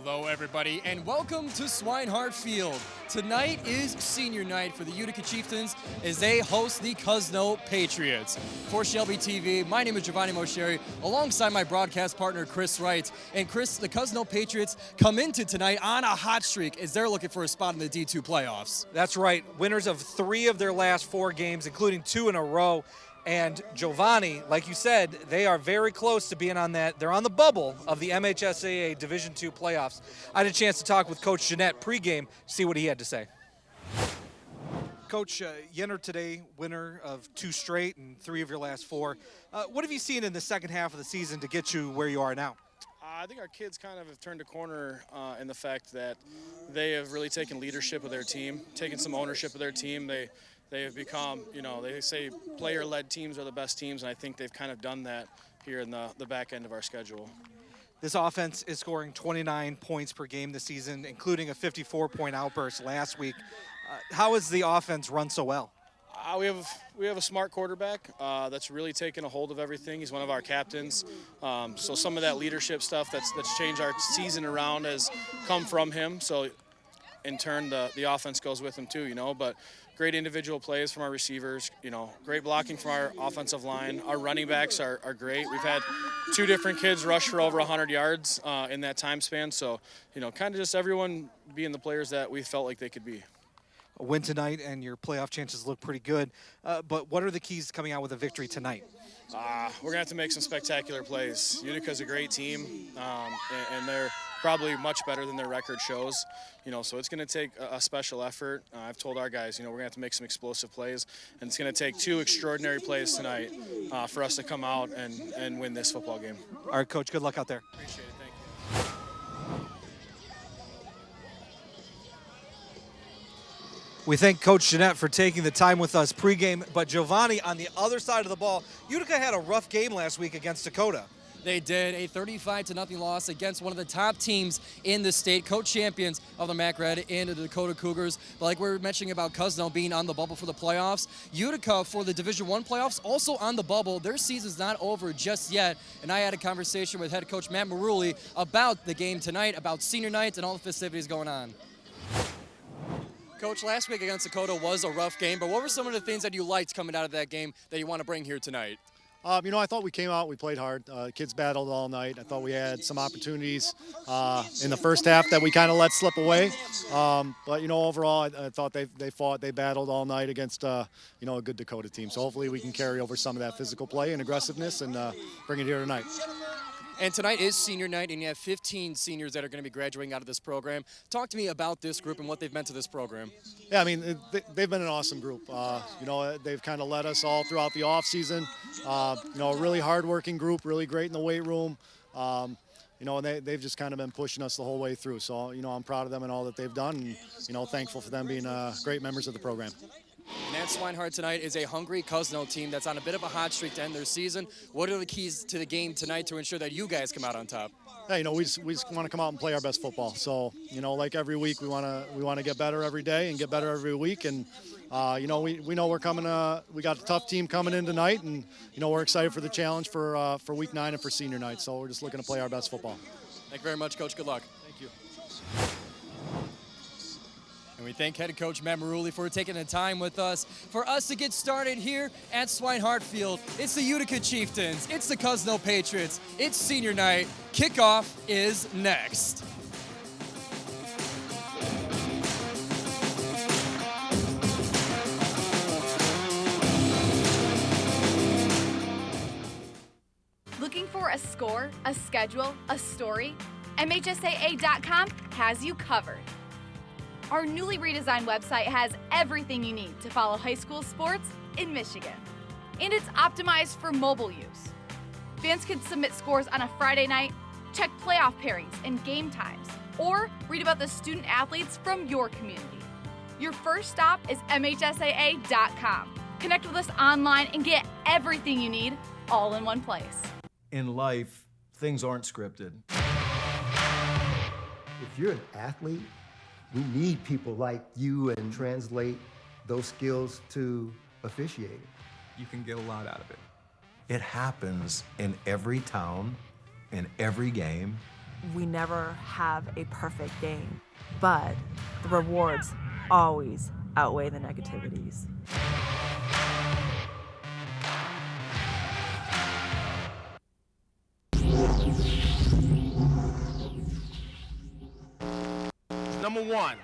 Hello, everybody, and welcome to Swinehart Field. Tonight is senior night for the Utica Chieftains as they host the Cousino Patriots. For Shelby TV, my name is Giovanni Mosheri, alongside my broadcast partner, Chris Wright. And Chris, the Cousino Patriots come into tonight on a hot streak as they're looking for a spot in the D2 playoffs. That's right. Winners of 3 of their last 4 games, including 2 in a row. And Giovanni, like you said, they are very close to being on that. They're on the bubble of the MHSAA Division II playoffs. I had a chance to talk with Coach Jeanette pregame, see what he had to say. Coach, you entered today winner of 2 straight and 3 of your last 4. What have you seen in the second half of the season to get you where you are now? I think our kids kind of have turned a corner in the fact that they have really taken leadership of their team, taken some ownership of their team. They have become, you know, they say player-led teams are the best teams, and I think they've kind of done that here in the back end of our schedule. This offense is scoring 29 points per game this season, including a 54-point outburst last week. How has the offense run so well? We have a smart quarterback that's really taken a hold of everything. He's one of our captains. So some of that leadership stuff that's changed our season around has come from him. So in turn, the offense goes with him too, you know. But great individual plays from our receivers, you know, great blocking from our offensive line. Our running backs are great. We've had 2 different kids rush for over 100 yards in that time span. So, you know, kind of just everyone being the players that we felt like they could be. A win tonight and your playoff chances look pretty good. But what are the keys to coming out with a victory tonight? We're going to have to make some spectacular plays. Utica's a great team, and they're probably much better than their record shows. You know, so it's going to take a special effort. I've told our guys, you know, we're going to have to make some explosive plays, and it's going to take 2 extraordinary plays tonight for us to come out and win this football game. All right, Coach, good luck out there. Appreciate it. Thank you. We thank Coach Jeanette for taking the time with us pregame. But Giovanni, on the other side of the ball, Utica had a rough game last week against Dakota. They did a 35-0 loss against one of the top teams in the state, co-champions of the MAC Red and the Dakota Cougars. But like we were mentioning about Cousino being on the bubble for the playoffs, Utica for the Division I playoffs also on the bubble. Their season's not over just yet. And I had a conversation with head coach Matt Maruli about the game tonight, about senior night and all the festivities going on. Coach, last week against Dakota was a rough game, but what were some of the things that you liked coming out of that game that you want to bring here tonight? You know, I thought we came out, we played hard. Kids battled all night. I thought we had some opportunities in the first half that we kind of let slip away. But, you know, overall, I thought they fought, they battled all night against, you know, a good Dakota team. So hopefully we can carry over some of that physical play and aggressiveness and bring it here tonight. And tonight is senior night, and you have 15 seniors that are going to be graduating out of this program. Talk to me about this group and what they've meant to this program. Yeah, I mean, they've been an awesome group. You know, they've kind of led us all throughout the offseason. You know, a really hardworking group, really great in the weight room. You know, and they've just kind of been pushing us the whole way through. So, you know, I'm proud of them and all that they've done, and, you know, thankful for them being great members of the program. And at Swinehart tonight is a hungry Cousino team that's on a bit of a hot streak to end their season. What are the keys to the game tonight to ensure that you guys come out on top? Yeah, you know, we just want to come out and play our best football. So, you know, like every week, we want to get better every day and get better every week. And you know, we know we're coming. We got a tough team coming in tonight, and you know, we're excited for the challenge for week 9 and for senior night. So we're just looking to play our best football. Thank you very much, Coach. Good luck. Thank you. And we thank head coach Matt Maruli for taking the time with us. For us to get started here at Swinehart Field, it's the Utica Chieftains, it's the Cousino Patriots, it's senior night. Kickoff is next. Looking for a score, a schedule, a story? MHSAA.com has you covered. Our newly redesigned website has everything you need to follow high school sports in Michigan. And it's optimized for mobile use. Fans can submit scores on a Friday night, check playoff pairings and game times, or read about the student athletes from your community. Your first stop is MHSAA.com. Connect with us online and get everything you need all in one place. In life, things aren't scripted. If you're an athlete, we need people like you and translate those skills to officiating. You can get a lot out of it. It happens in every town, in every game, we never have a perfect game, but the rewards always outweigh the negativities. Number 1.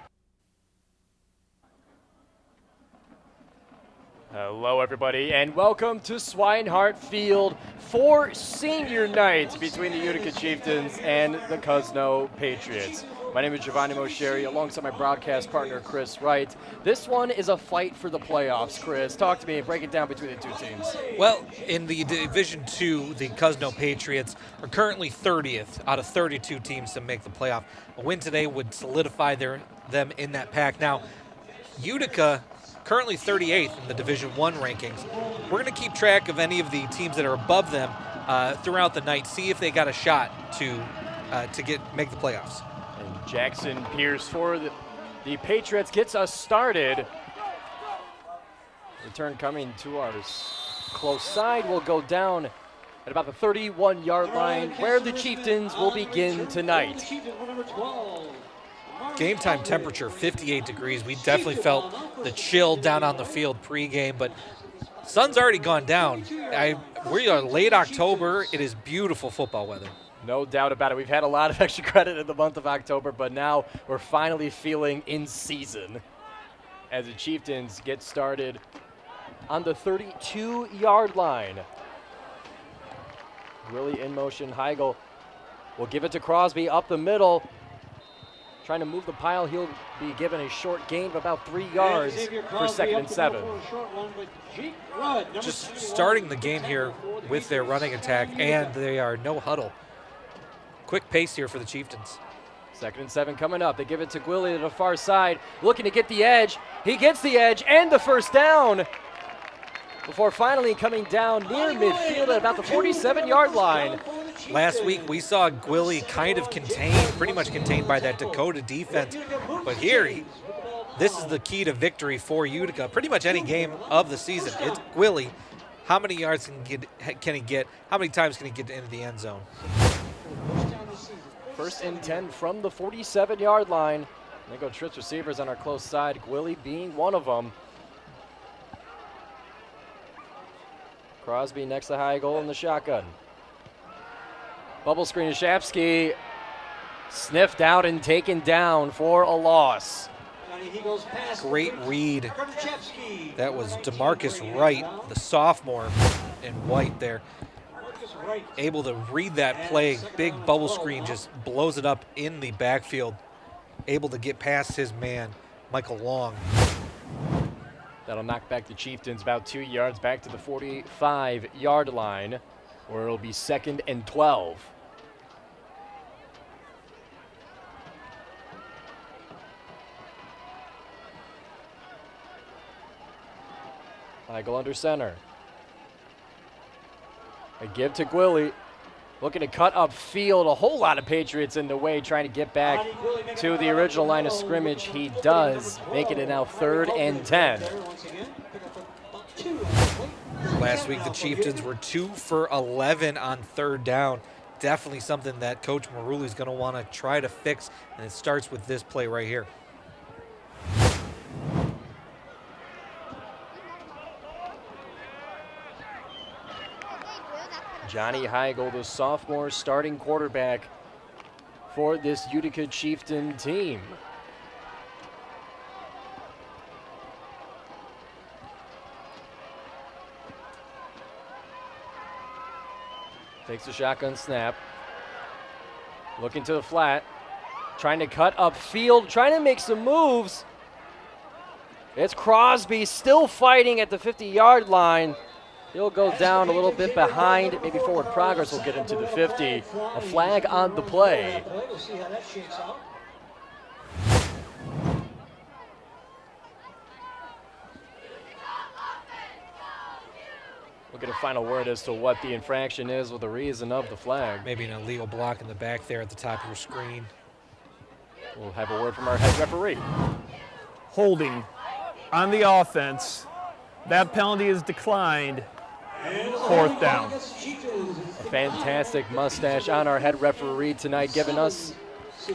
Hello, everybody, and welcome to Swinehart Field for senior night between the Utica Chieftains and the Cousino Patriots. My name is Giovanni Mosheri, alongside my broadcast partner, Chris Wright. This one is a fight for the playoffs, Chris. Talk to me and break it down between the two teams. Well, in the Division II, the Cousino Patriots are currently 30th out of 32 teams to make the playoff. A win today would solidify them in that pack. Now, Utica currently 38th in the Division I rankings. We're going to keep track of any of the teams that are above them throughout the night, see if they got a shot to make the playoffs. And Jackson Pierce for the Patriots gets us started. Return coming to our close side will go down at about the 31-yard line, where the Chieftains will begin tonight. Game time temperature 58 degrees. We definitely felt the chill down on the field pregame, but sun's already gone down. We are late October. It is beautiful football weather. No doubt about it. We've had a lot of extra credit in the month of October, but now we're finally feeling in season as the Chieftains get started on the 32-yard line. Willie in motion. Heigl will give it to Crosby up the middle. Trying to move the pile. He'll be given a short gain of about 3 yards for 2nd and 7. Just starting the game here with their running attack, and they are no huddle. Quick pace here for the Chieftains. 2nd and 7 coming up. They give it to Gwilly to the far side, looking to get the edge. He gets the edge and the first down before finally coming down near midfield at about the 47-yard line. Last week, we saw Gwilly kind of pretty much contained by that Dakota defense. But here, this is the key to victory for Utica. Pretty much any game of the season. It's Gwilly. How many yards can he get? How many times can he get into the end zone? 1st and 10 from the 47-yard line. They go trips receivers on our close side, Gwilly being one of them. Crosby next to Heigl in the shotgun. Bubble screen to Shapsky. Sniffed out and taken down for a loss. Great read. That was DeMarcus Wright, the sophomore in white there. Able to read that play. Big bubble screen, just blows it up in the backfield. Able to get past his man, Michael Long. That'll knock back the Chieftains about 2 yards back to the 45-yard line, where it'll be 2nd and 12. Heigl under center. A give to Gwilly. Looking to cut upfield. A whole lot of Patriots in the way, trying to get back to the original line of scrimmage. He does, making it now 3rd and 10. Last week, the Chieftains were 2 for 11 on 3rd down. Definitely something that Coach Maruli's going to want to try to fix, and it starts with this play right here. Johnny Heigl, the sophomore starting quarterback for this Utica Chieftain team. Takes a shotgun snap. Looking to the flat. Trying to cut upfield, trying to make some moves. It's Crosby still fighting at the 50-yard line. He'll go down a little bit behind. Maybe forward progress will get him to the 50. A flag on the play. We'll see how that shakes out. We'll get a final word as to what the infraction is with the reason of the flag. Maybe an illegal block in the back there at the top of your screen. We'll have a word from our head referee. Holding on the offense. That penalty is declined. 4th down. A fantastic mustache on our head referee tonight, giving us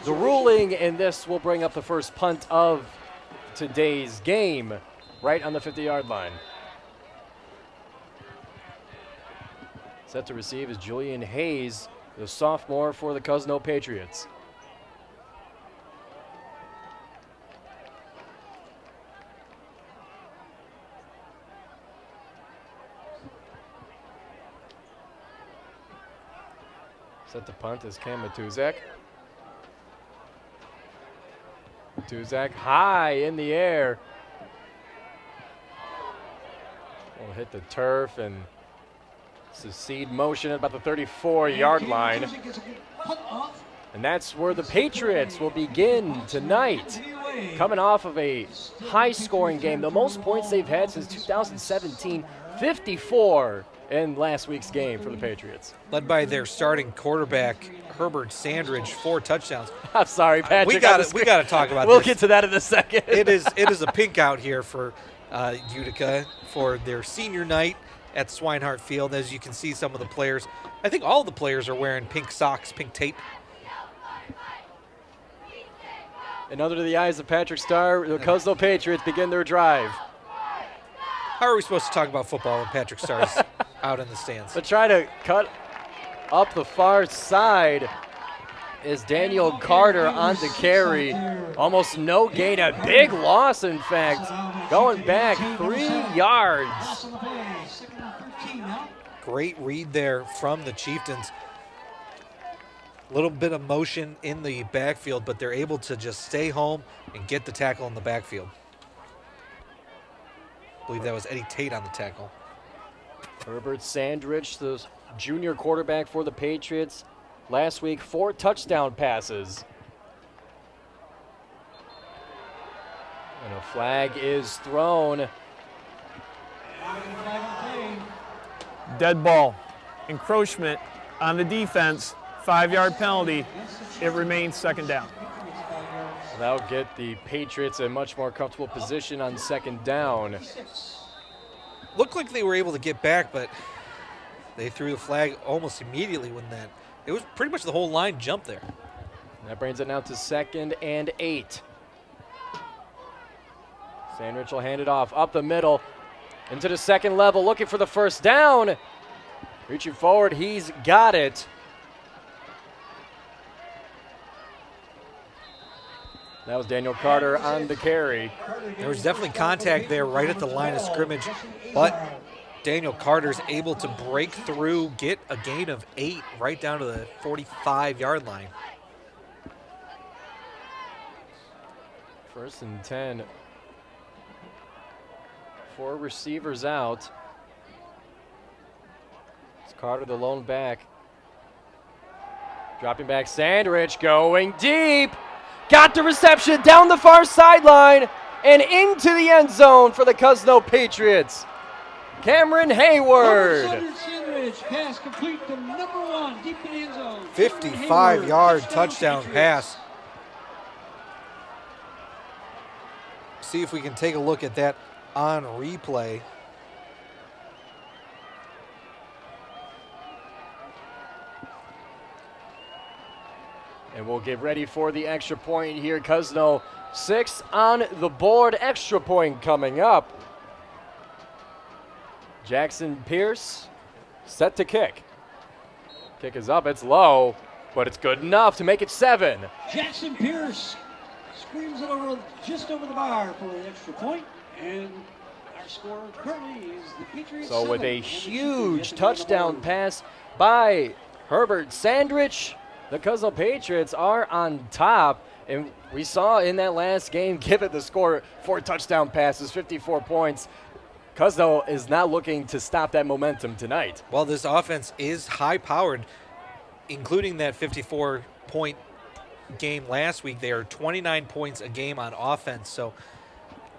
the ruling, and this will bring up the first punt of today's game, right on the 50-yard line. Set to receive is Julian Hayes, the sophomore for the Cousino Patriots. Set to punt is Cam Matuzak. Matuzak high in the air. Will hit the turf and succeed motion at about the 34-yard line. And that's where the Patriots will begin tonight. Coming off of a high-scoring game, the most points they've had since 2017, 54 in last week's game for the Patriots. Led by their starting quarterback, Herbert Sandridge, 4 touchdowns. I'm sorry, Patrick. We got to talk about we'll this. We'll get to that in a second. It is a pink out here for Utica for their senior night at Swinehart Field. As you can see, some of the players, I think all of the players are wearing pink socks, pink tape. And under the eyes of Patrick Starr, the Cousino Patriots begin their drive. How are we supposed to talk about football when Patrick Starr's out in the stands? But try to cut up the far side is Daniel Carter on the carry. Almost no gain, a big loss, in fact, going back 3 yards. Great read there from the Chieftains. A little bit of motion in the backfield, but they're able to just stay home and get the tackle in the backfield. I believe that was Eddie Tate on the tackle. Herbert Sandridge, the junior quarterback for the Patriots. Last week, 4 touchdown passes. And a flag is thrown. Dead ball. Encroachment on the defense. 5-yard penalty. It remains second down. That'll get the Patriots a much more comfortable position on second down. Looked like they were able to get back, but they threw the flag almost immediately when that. It was pretty much the whole line jumped there. That brings it now to 2nd and 8. Sandridge will hand it off up the middle into the second level, looking for the first down. Reaching forward, he's got it. That was Daniel Carter on the carry. There was definitely contact there right at the line of scrimmage, but Daniel Carter's able to break through, get a gain of 8 right down to the 45-yard line. 1st and 10. 4 receivers out. It's Carter, the lone back. Dropping back, Sandridge going deep. Got the reception down the far sideline and into the end zone for the Cousino Patriots. Cameron Hayward. 55-yard touchdown pass. See if we can take a look at that on replay. And we'll get ready for the extra point here. Cousino 6 on the board. Extra point coming up. Jackson Pierce set to kick. Kick is up, it's low, but it's good enough to make it 7. Jackson Pierce screams it over just over the bar for an extra point, and our score currently is the Patriots. So with a huge touchdown pass by Herbert Sandridge, the Cousino Patriots are on top. And we saw in that last game, give it the score, 4 touchdown passes, 54 points. Cousino is not looking to stop that momentum tonight. Well, this offense is high-powered, including that 54-point game last week. They are 29 points a game on offense, so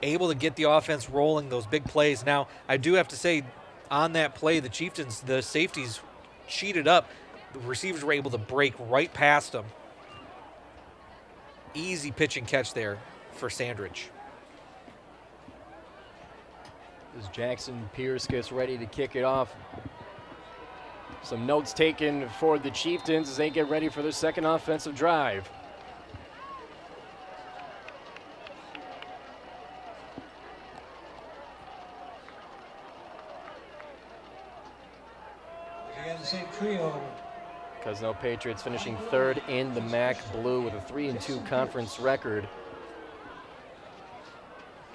able to get the offense rolling, those big plays. Now, I do have to say, on that play, the Chieftains, the safeties cheated up. The receivers were able to break right past them. Easy pitch and catch there for Sandridge. As Jackson Pierce gets ready to kick it off. Some notes taken for the Chieftains as they get ready for their second offensive drive. Again, the same trio. Cousino Patriots finishing third in the MAC Blue with a 3-2 conference record.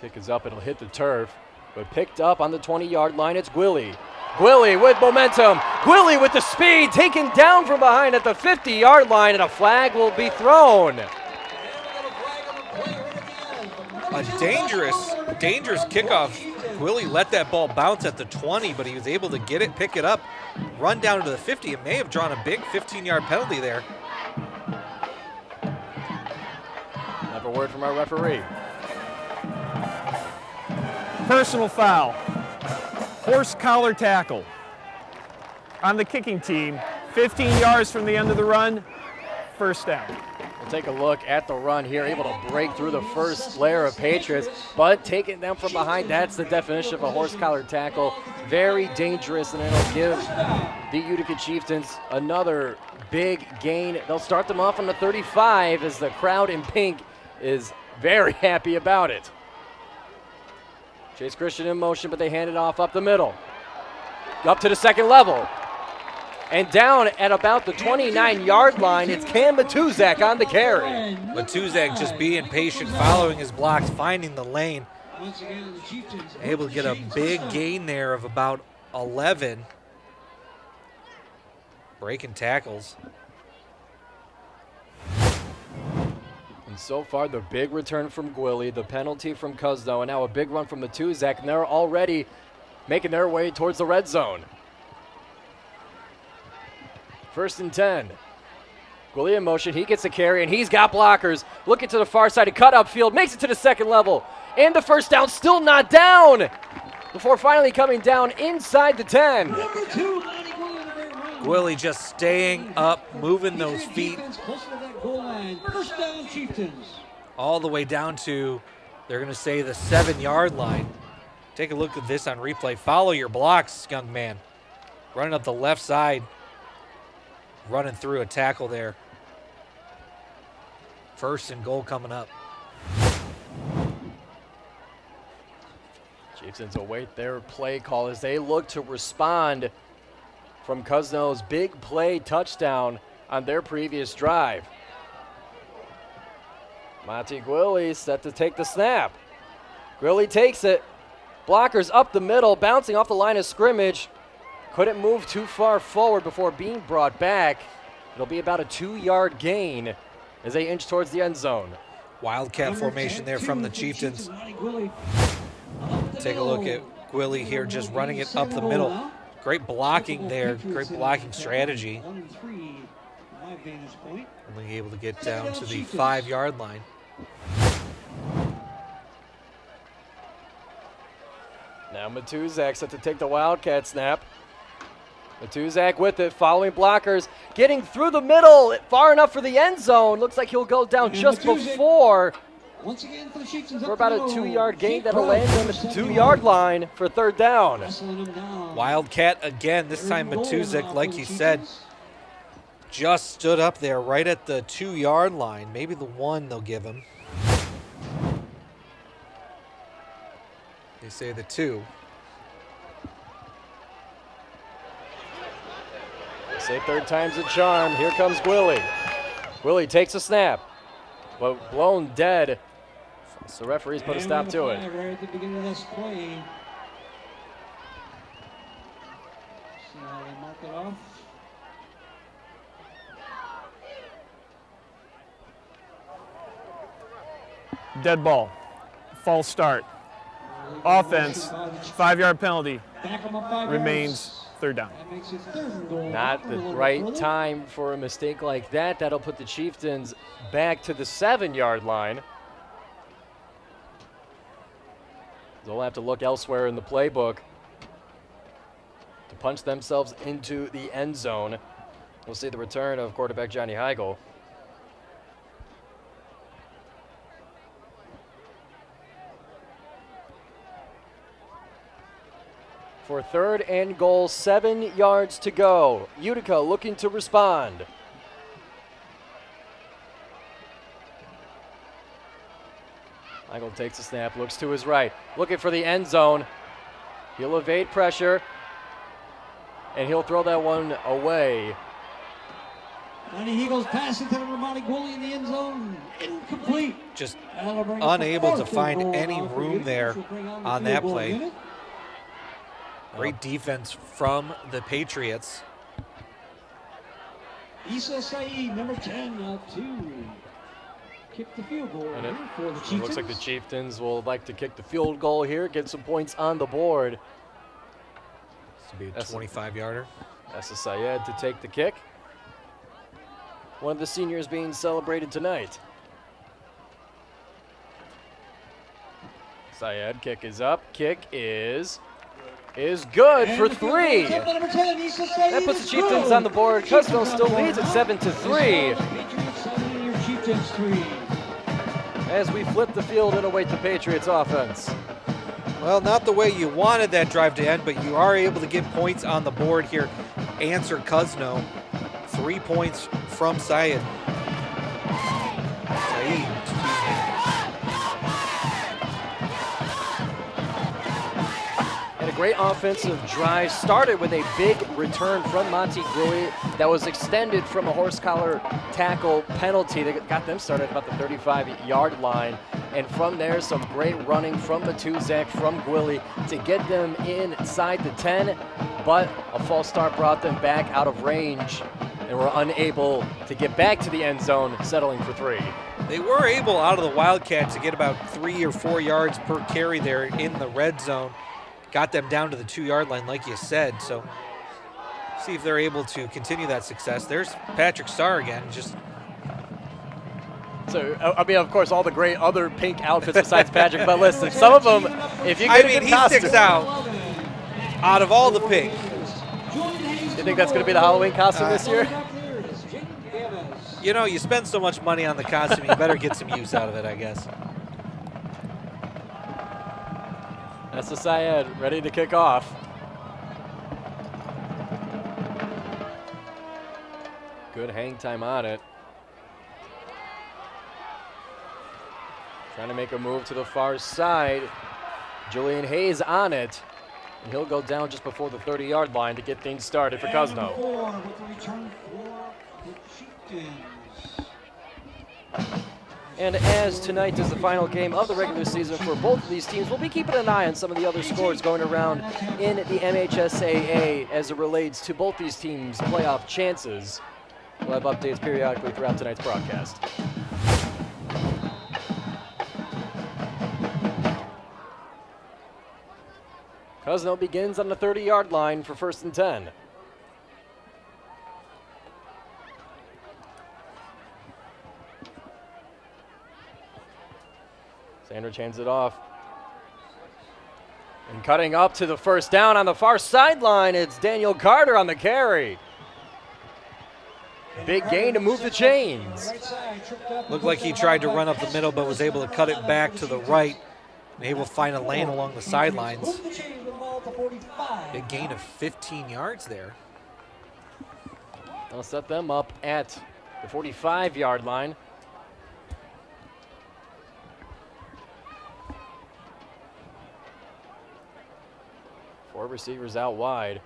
Kick is up, it'll hit the turf, but picked up on the 20-yard line, it's Gwilly. Gwilly with momentum, Gwilly with the speed, taken down from behind at the 50-yard line, and a flag will be thrown. A dangerous kickoff. Gwilly let that ball bounce at the 20, but he was able to get it, pick it up, run down to the 50. It may have drawn a big 15-yard penalty there. Have a word from our referee. Personal foul. Horse collar tackle. On the kicking team, 15 yards from the end of the run, first down. We'll take a look at the run here, able to break through the first layer of Patriots, but taking them from behind, that's the definition of a horse collar tackle. Very dangerous, and it'll give the Utica Chieftains another big gain. They'll start them off on the 35 as the crowd in pink is very happy about it. Chase Christian in motion, but they hand it off up the middle. Up to the second level. And down at about the 29-yard line, it's Cam Matuzak on the carry. Matuzak just being patient, following his blocks, finding the lane. Able to get a big gain there of about 11. Breaking tackles. And so far, the big return from Gwilly, the penalty from Cousino, and now a big run from Matuzak, and they're already making their way towards the red zone. First and 10. Gwilly in motion, he gets a carry, and he's got blockers. Looking to the far side, a cut upfield, makes it to the second level. And the first down, still not down, before finally coming down inside the 10. Gwilly just staying up, moving those feet all the way down to, they're going to say, the 7-yard line. Take a look at this on replay. Follow your blocks, young man. Running up the left side. Running through a tackle there. First and goal coming up. Chieftains await their play call as they look to respond from Cousino's big play touchdown on their previous drive. Monty Gwilly set to take the snap. Gwilly takes it. Blockers up the middle, bouncing off the line of scrimmage. Couldn't move too far forward before being brought back. It'll be about a 2-yard gain as they inch towards the end zone. Wildcat formation there from the Chieftains. Take a look at Gwilly here just running it up the middle. Great blocking there, great blocking strategy. Only able to get down to the 5-yard line. Now Matuzak set to take the Wildcat snap. Matuzak with it, following blockers, getting through the middle, far enough for the end zone. Looks like he'll go down just before. Once again for the Chieftains, for about a 2-yard gain that'll land them at the 2-yard line for third down. Wildcat again, this time Matuzak, like you said, just stood up there right at the 2-yard line. Maybe the 1 they'll give him. They say the 2. Say third time's a charm. Here comes Gwilly. Gwilly takes a snap, but blown dead. So referees put a stop to it. Right at the beginning of this play. See how they mark it off. Dead ball. False start. Offense, 5-yard penalty. Remains third down. Not the right time for a mistake like that. That'll put the Chieftains back to the 7-yard line. They'll have to look elsewhere in the playbook to punch themselves into the end zone. We'll see the return of quarterback Johnny Heigl. for 3rd and goal, 7 yards to go. Utica looking to respond. Michael takes a snap, looks to his right, looking for the end zone. He'll evade pressure, and he'll throw that one away. And the Eagles pass it to the Ramani Gwilly in the end zone. Incomplete. Just unable to find any room there on that play. Great defense from the Patriots. Issa Saeed, number 10, to kick the field goal for the Chieftains. It looks like the Chieftains will like to kick the field goal here, get some points on the board. This will be a 25-yarder. Essa Syed to take the kick. One of the seniors being celebrated tonight. Syed, kick is up. Kick is good for 3. That puts the Chieftains on the board. Cousino still leads at 7-3. As we flip the field and await the Patriots offense. Well, not the way you wanted that drive to end, but you are able to get points on the board here. Answer Cousino. 3 points from Saeed. And a great offensive drive started with a big return from Monty Gruey that was extended from a horse collar tackle penalty that got them started at about the 35-yard line. And from there, some great running from Matuzak, from Gwilly to get them inside the 10, but a false start brought them back out of range and were unable to get back to the end zone, settling for 3. They were able, out of the Wildcats, to get about 3 or 4 yards per carry there in the red zone. Got them down to the 2-yard line, like you said. So see if they're able to continue that success. There's Patrick Starr again. So, I mean, of course, all the great other pink outfits besides Patrick, but listen, some of them, if you get a good costume. He sticks out of all the pink. You think that's going to be the Halloween costume this year? You know, you spend so much money on the costume, you better get some use out of it, I guess. That's the Syed, ready to kick off. Good hang time on it. Trying to make a move to the far side. Julian Hayes on it. And he'll go down just before the 30-yard line to get things started for Cousino. And as tonight is the final game of the regular season for both of these teams, we'll be keeping an eye on some of the other scores going around in the MHSAA as it relates to both these teams' playoff chances. We'll have updates periodically throughout tonight's broadcast. Cousino begins on the 30-yard line for 1st and 10. Sandridge hands it off. And cutting up to the first down on the far sideline, it's Daniel Carter on the carry. Big gain to move the chains. Looked like he tried to run up the middle, but was able to cut it back to the right. And able to find a lane along the sidelines. Big gain of 15 yards there. They'll set them up at the 45-yard line. Four receivers out wide.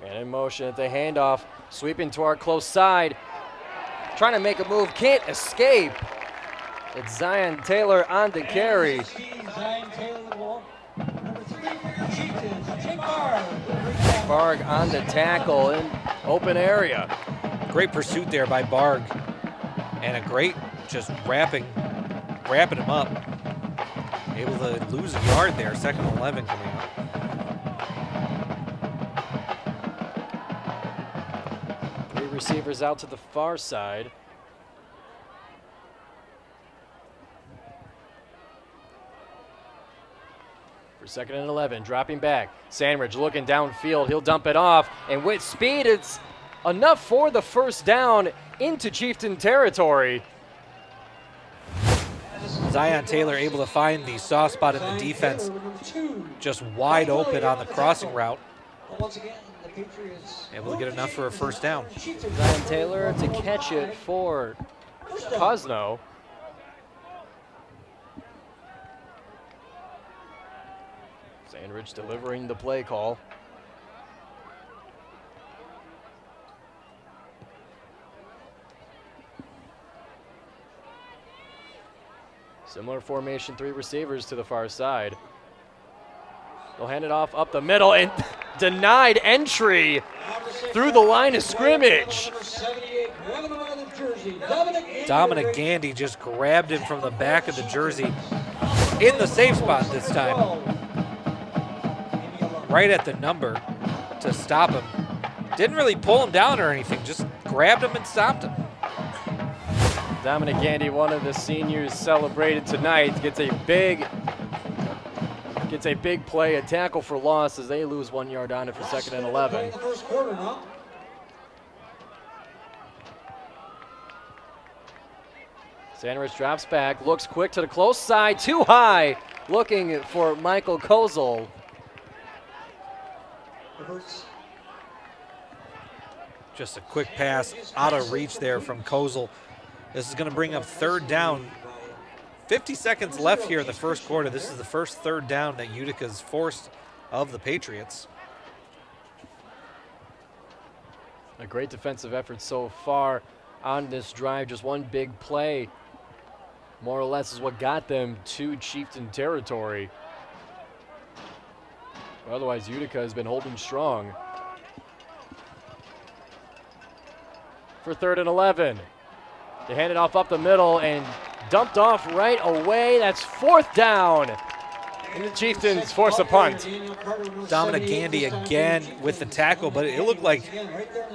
Man in motion at the handoff, sweeping to our close side. Trying to make a move, can't escape. It's Zion Taylor on the carry. Barg on the tackle in open area. Great pursuit there by Barg. And a great just wrapping him up. Able to lose a yard there, 2nd and 11 coming up. Receivers out to the far side. For 2nd and 11, dropping back. Sandridge looking downfield. He'll dump it off. And with speed, it's enough for the first down into Chieftain territory. Zion Taylor able to find the soft spot in the defense, just wide open on the crossing route. Able to get enough for a first down. Zion Taylor to catch it for Cousino. Sandridge delivering the play call. Similar formation, 3 receivers to the far side. They'll hand it off up the middle and denied entry through the line of scrimmage. Dominic Gandy just grabbed him from the back of the jersey in the safe spot this time. Right at the number to stop him. Didn't really pull him down or anything, just grabbed him and stopped him. Dominic Gandy, one of the seniors celebrated tonight, gets a big play, a tackle for loss as they lose 1 yard on it for 2nd and 11. Sandridge drops back, looks quick to the close side, too high, looking for Michael Kozel. Just a quick pass out of reach there from Kozel. This is going to bring up 3rd down. 50 seconds left here in the first quarter. This is the first 3rd down that Utica's forced of the Patriots. A great defensive effort so far on this drive. Just one big play, more or less, is what got them to Chieftain territory. Otherwise, Utica has been holding strong. For 3rd and 11. They hand it off up the middle and dumped off right away. That's 4th down. And the Chieftains force a punt. Dominic Gandy again with the tackle, but it looked like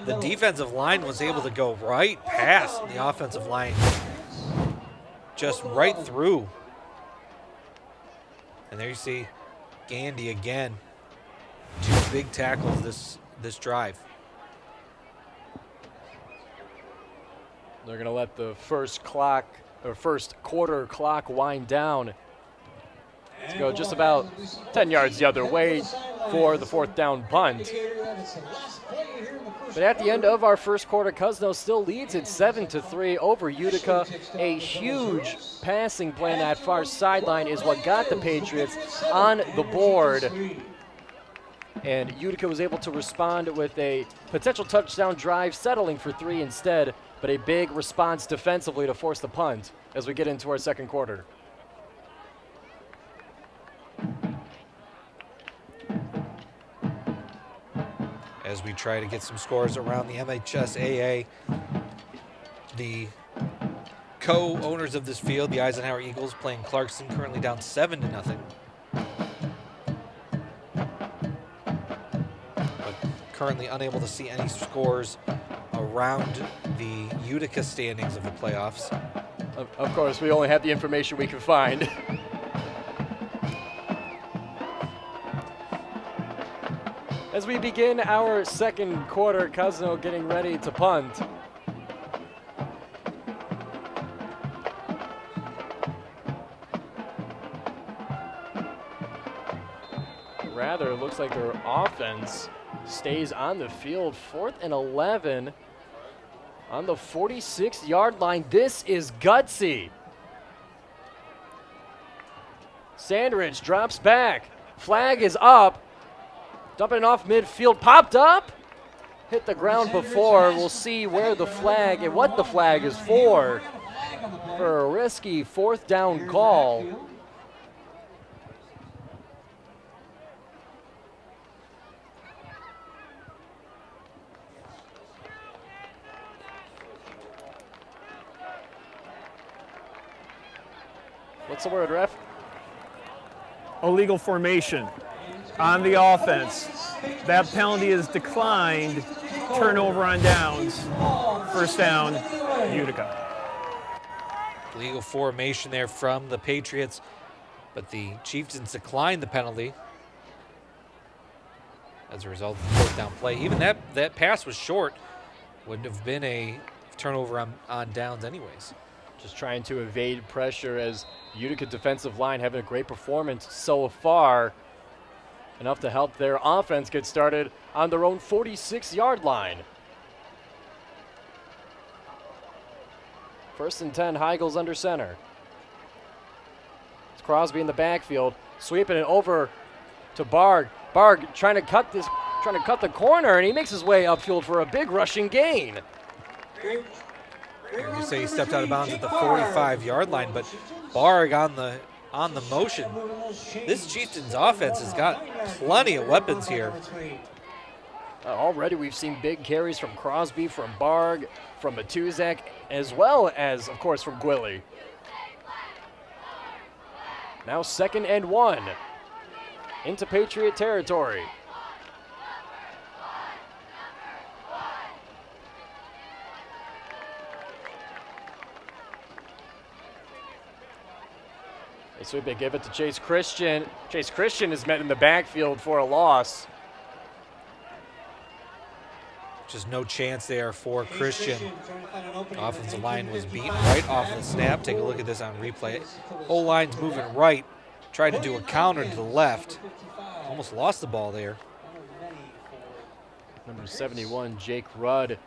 the defensive line was able to go right past the offensive line. Just right through. And there you see Gandy again. 2 big tackles this drive. They're going to let the first quarter clock wind down. To go just about 10 yards the other way for the 4th down punt. But at the end of our first quarter, Cousino still leads it 7-3 over Utica. A huge passing play on that far sideline is what got the Patriots on the board. And Utica was able to respond with a potential touchdown drive, settling for 3 instead, but a big response defensively to force the punt as we get into our second quarter. As we try to get some scores around the MHSAA, the co-owners of this field, the Eisenhower Eagles, playing Clarkson, currently down 7-0. But currently unable to see any scores around the Utica standings of the playoffs. Of course, we only have the information we can find. As we begin our second quarter, Cousino getting ready to punt. Rather, it looks like their offense stays on the field. 4th and 11 on the 46-yard line. This is gutsy. Sandridge drops back. Flag is up. Dumping off midfield, popped up, hit the ground before. We'll see where the flag and what the flag is for a risky 4th down call. What's the word, ref? Illegal formation on the offense. That penalty is declined. Turnover on downs. 1st down, Utica. Legal formation there from the Patriots, but the Chieftains declined the penalty as a result of the 4th down play. Even that pass was short. Wouldn't have been a turnover on downs anyways. Just trying to evade pressure as Utica defensive line having a great performance so far. Enough to help their offense get started on their own 46-yard line. 1st and 10, Heigls under center. It's Crosby in the backfield, sweeping it over to Barg. Barg trying to cut the corner, and he makes his way upfield for a big rushing gain. You say he stepped out of bounds at the 45-yard line, but Barg on the motion. This Chieftains offense has got plenty of weapons here. Already we've seen big carries from Crosby, from Barg, from Matuzak, as well as, of course, from Gwilly. Now 2nd and 1 into Patriot territory. They sweep it, give it to Chase Christian. Chase Christian is met in the backfield for a loss. Just no chance there for Christian. Offensive line was beaten right off the snap. Take a look at this on replay. Whole line's moving right. Tried to do a counter to the left. Almost lost the ball there. Number 71, Jake Rudd,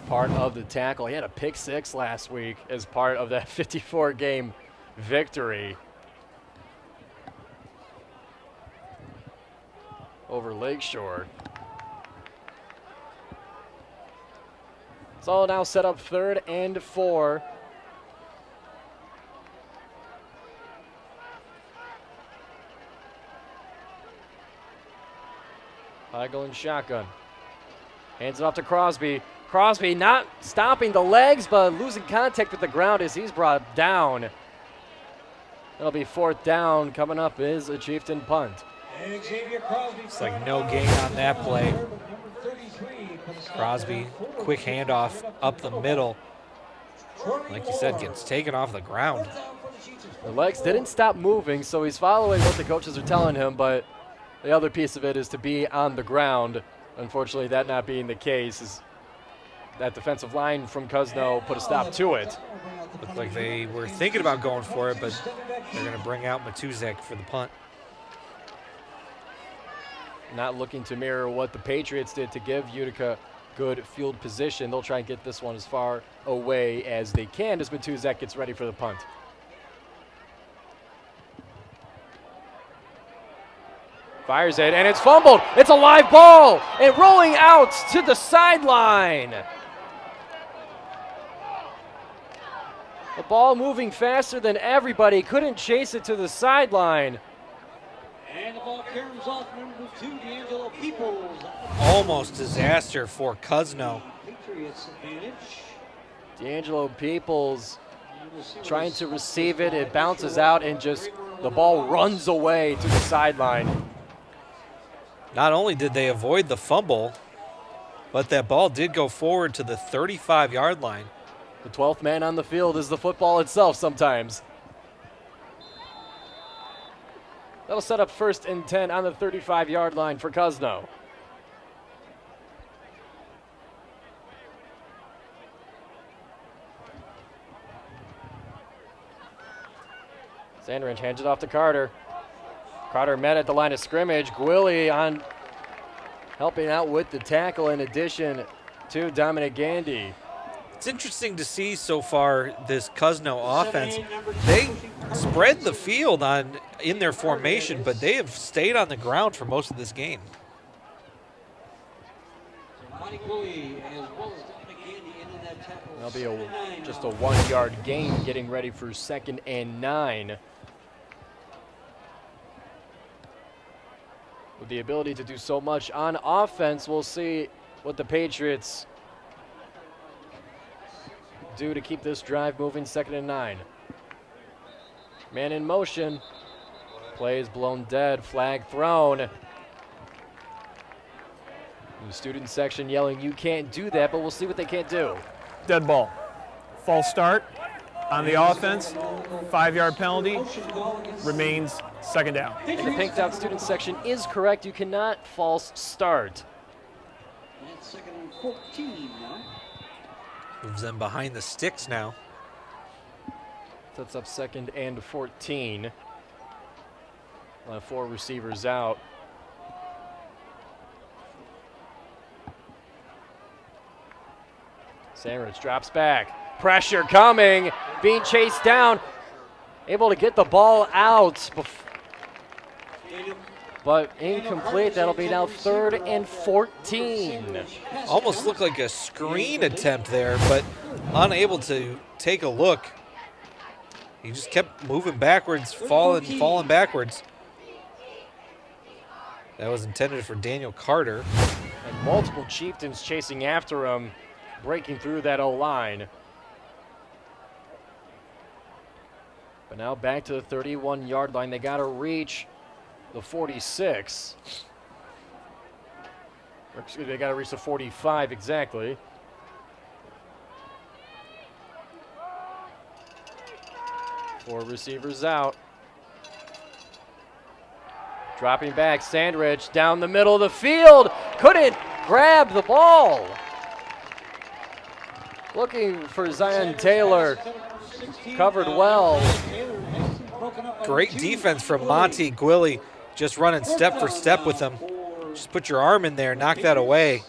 part of the tackle. He had a pick 6 last week as part of that 54-game victory over Lakeshore. It's all now set up 3rd and 4. Heigl in shotgun. Hands it off to Crosby. Crosby not stopping the legs, but losing contact with the ground as he's brought down. It'll be 4th down. Coming up is a Chieftain punt. It's like no gain on that play. Crosby, quick handoff up the middle. Like you said, gets taken off the ground. The legs didn't stop moving, so he's following what the coaches are telling him, but the other piece of it is to be on the ground. Unfortunately, that not being the case, is that defensive line from Cousino put a stop to it. Looked like they were thinking about going for it, but they're going to bring out Matuzak for the punt. Not looking to mirror what the Patriots did to give Utica good field position. They'll try and get this one as far away as they can as Matuzak gets ready for the punt. Fires it, and it's fumbled. It's a live ball, and rolling out to the sideline. The ball moving faster than everybody. Couldn't chase it to the sideline. And the ball carries off number 2, D'Angelo Peoples. Almost disaster for Cousino. Patriots advantage. D'Angelo Peoples trying to receive it. It bounces out, and just the ball runs away to the sideline. Not only did they avoid the fumble, but that ball did go forward to the 35-yard line. The 12th man on the field is the football itself sometimes. That'll set up 1st and 10 on the 35-yard line for Cousino. Sandridge hands it off to Carter. Carter met at the line of scrimmage. Gwilly on helping out with the tackle in addition to Dominic Gandy. It's interesting to see so far this Cousino offense. They spread the field in their formation, but they have stayed on the ground for most of this game. That'll be just a 1-yard gain, getting ready for 2nd and 9. With the ability to do so much on offense, we'll see what the Patriots do to keep this drive moving. 2nd and 9. Man in motion. Play is blown dead. Flag thrown. The student section yelling, "You can't do that," but we'll see what they can't do. Dead ball. False start on the offense. 5-yard penalty. Remains 2nd down. And the pinked out student section is correct. You cannot false start. That's 2nd and 14 now. Moves them behind the sticks now. Sets up 2nd and 14. 4 receivers out. Sandridge drops back. Pressure coming. Being chased down. Able to get the ball out. But incomplete. That'll be now 3rd and 14. Almost looked like a screen attempt there, but unable to take a look. He just kept moving backwards, falling backwards. That was intended for Daniel Carter. And multiple Chieftains chasing after him, breaking through that O-line. But now back to the 31-yard line. They got to reach the 46. Or, excuse me, they got to reach the 45 exactly. Four receivers out. Dropping back, Sandridge down the middle of the field. Couldn't grab the ball. Looking for Zion Taylor. Covered well. Great defense from Monty Gwilly, just running step for step with him. Just put your arm in there, knock that away.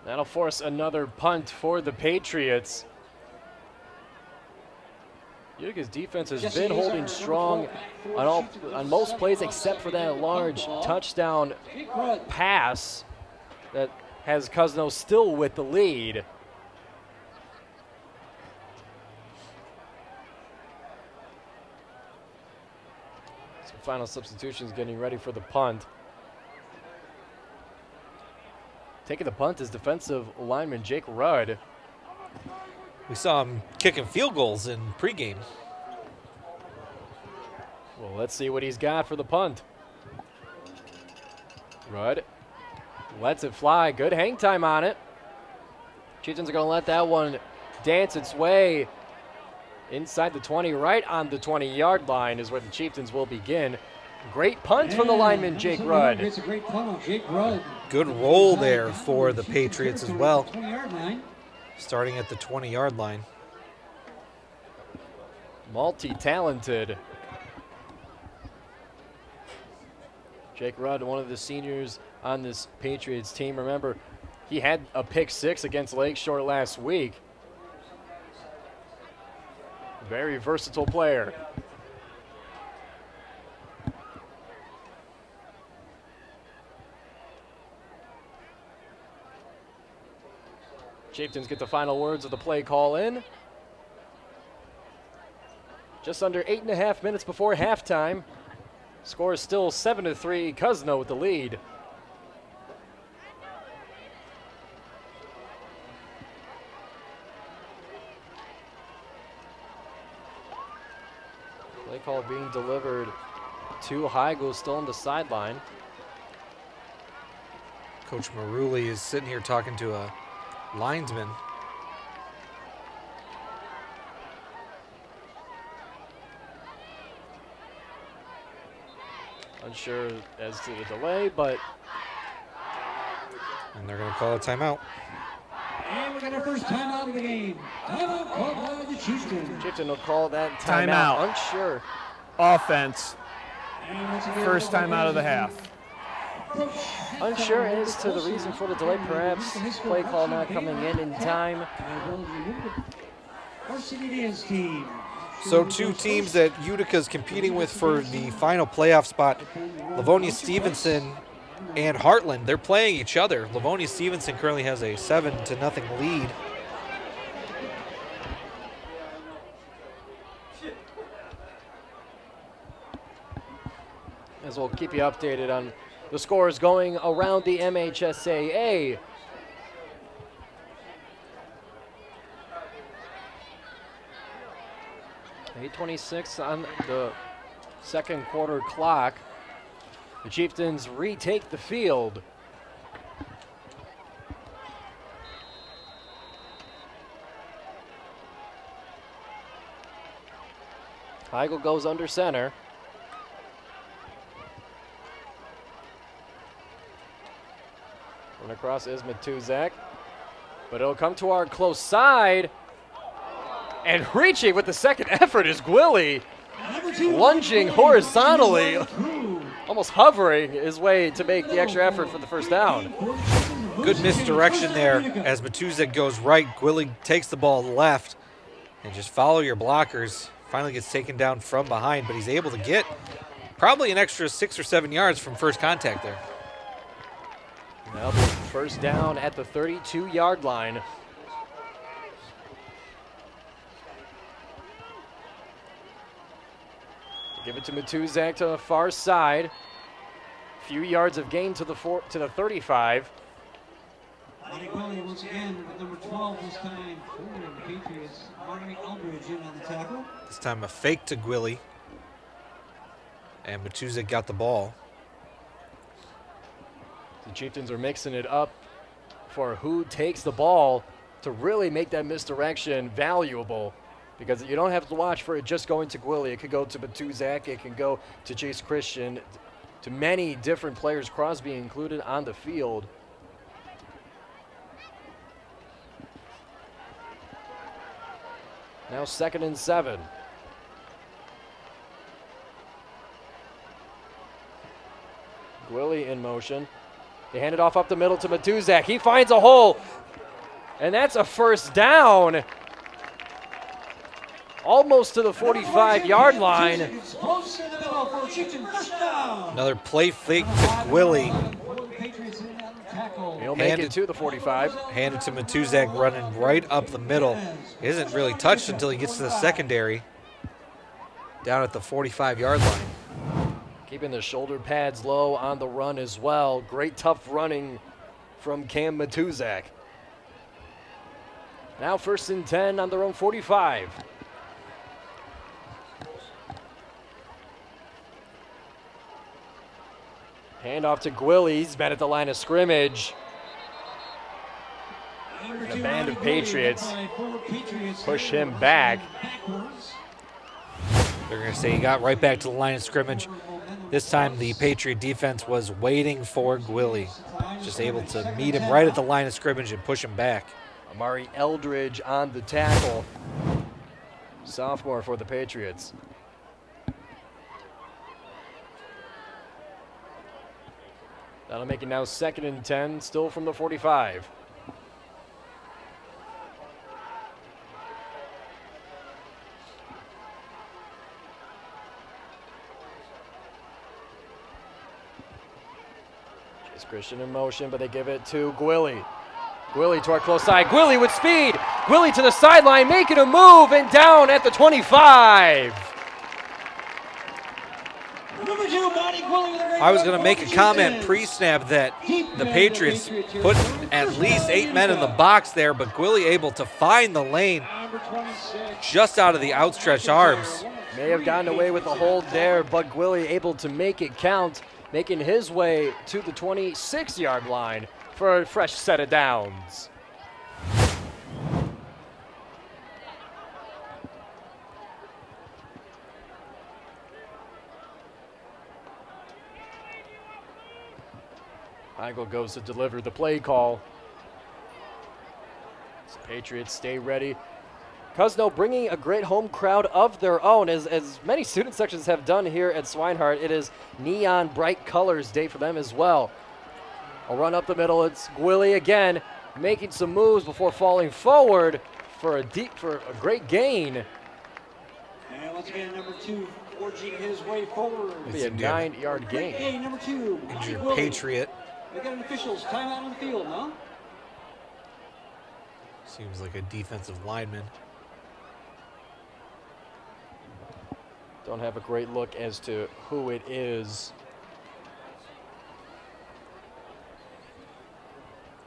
That'll force another punt for the Patriots. Utica's defense has been holding strong on most plays except for that large touchdown pass that has Cousino still with the lead. Some final substitutions getting ready for the punt. Taking the punt is defensive lineman Jake Rudd. We saw him kicking field goals in pregame. Well, let's see what he's got for the punt. Rudd lets it fly. Good hang time on it. Chieftains are going to let that one dance its way inside the 20, right on the 20-yard line is where the Chieftains will begin. Great punt from the lineman, Jake Rudd. It's a great punt, Jake Rudd. Good roll there for the Patriots as well. Starting at the 20-yard line. Multi-talented. Jake Rudd, one of the seniors on this Patriots team. Remember, he had a pick 6 against Lakeshore last week. Very versatile player. Chieftains get the final words of the play call in. Just under 8.5 minutes before halftime. Score is still 7-3. Cousino with the lead. Play call being delivered to Heigl, still on the sideline. Coach Maruli is sitting here talking to a linesman. Unsure as to the delay, but. And they're going to call a timeout. And we got our first timeout of the game. Timeout called by the Chieftains. Chieftain will call that timeout. Unsure. Offense. First timeout of the half. Unsure as to the reason for the delay, perhaps play call not coming in time. So two teams that Utica's competing with for the final playoff spot, Livonia Stevenson and Heartland, they're playing each other. Livonia Stevenson currently has a 7-0 lead. As we'll keep you updated on the scores going around the MHSAA. .8:26 on the second quarter clock. The Chieftains retake the field. Heigl goes under center. Run across is Matuzak, but it'll come to our close side. And reaching with the second effort is Gwilly, lunging horizontally, almost hovering his way to make the extra effort for the first down. Good misdirection there as Matuzek goes right. Gwilly takes the ball left and just follow your blockers. Finally gets taken down from behind, but he's able to get probably an extra 6 or 7 yards from first contact there. Now the first down at the 32-yard line. Give it to Matuzak to the far side. Few yards of gain to the 35. Gwilly once again with number 12 this time for the Patriots. Marty Eldridge in on the tackle. This time a fake to Gwilly. And Matuzek got the ball. The Chieftains are mixing it up for who takes the ball to really make that misdirection valuable, because you don't have to watch for it just going to Gwilly. It could go to Matuzak, it can go to Chase Christian, to many different players, Crosby included, on the field. Now 2nd and 7. Gwilly in motion. They hand it off up the middle to Matuzak. He finds a hole, and that's a first down. Almost to the 45-yard line. Another play fake to Gwilly. He'll make it to the 45. Handed to Matuzak running right up the middle. He isn't really touched until he gets to the secondary. Down at the 45-yard line. Keeping the shoulder pads low on the run as well. Great tough running from Cam Matuzak. Now 1st and 10 on their own 45. Hand off to Gwilly. He's been at the line of scrimmage. The band of Patriots push him back. They're going to say he got right back to the line of scrimmage. This time the Patriot defense was waiting for Gwilly. Just able to meet him right at the line of scrimmage and push him back. Amari Eldridge on the tackle. Sophomore for the Patriots. That'll make it now 2nd and 10, still from the 45. Chase Christian in motion, but they give it to Gwilly. Gwilly to our close side. Gwilly with speed. Gwilly to the sideline, making a move, and down at the 25. I was going to make a comment pre-snap that the Patriots put at least 8 men in the box there, but Gwilly able to find the lane just out of the outstretched arms. May have gotten away with a hold there, but Gwilly able to make it count, making his way to the 26-yard line for a fresh set of downs. Heigl goes to deliver the play call. So Patriots stay ready. Cousino bringing a great home crowd of their own, as many student sections have done here at Swinehart. It is neon bright colors day for them as well. A run up the middle. It's Gwilly again, making some moves before falling forward for a great gain. And once again, number 2 forging his way forward. It'll be a 9-yard gain. Hey, number 2. Injured Patriot. We got an official's timeout on the field, no? Seems like a defensive lineman. Don't have a great look as to who it is.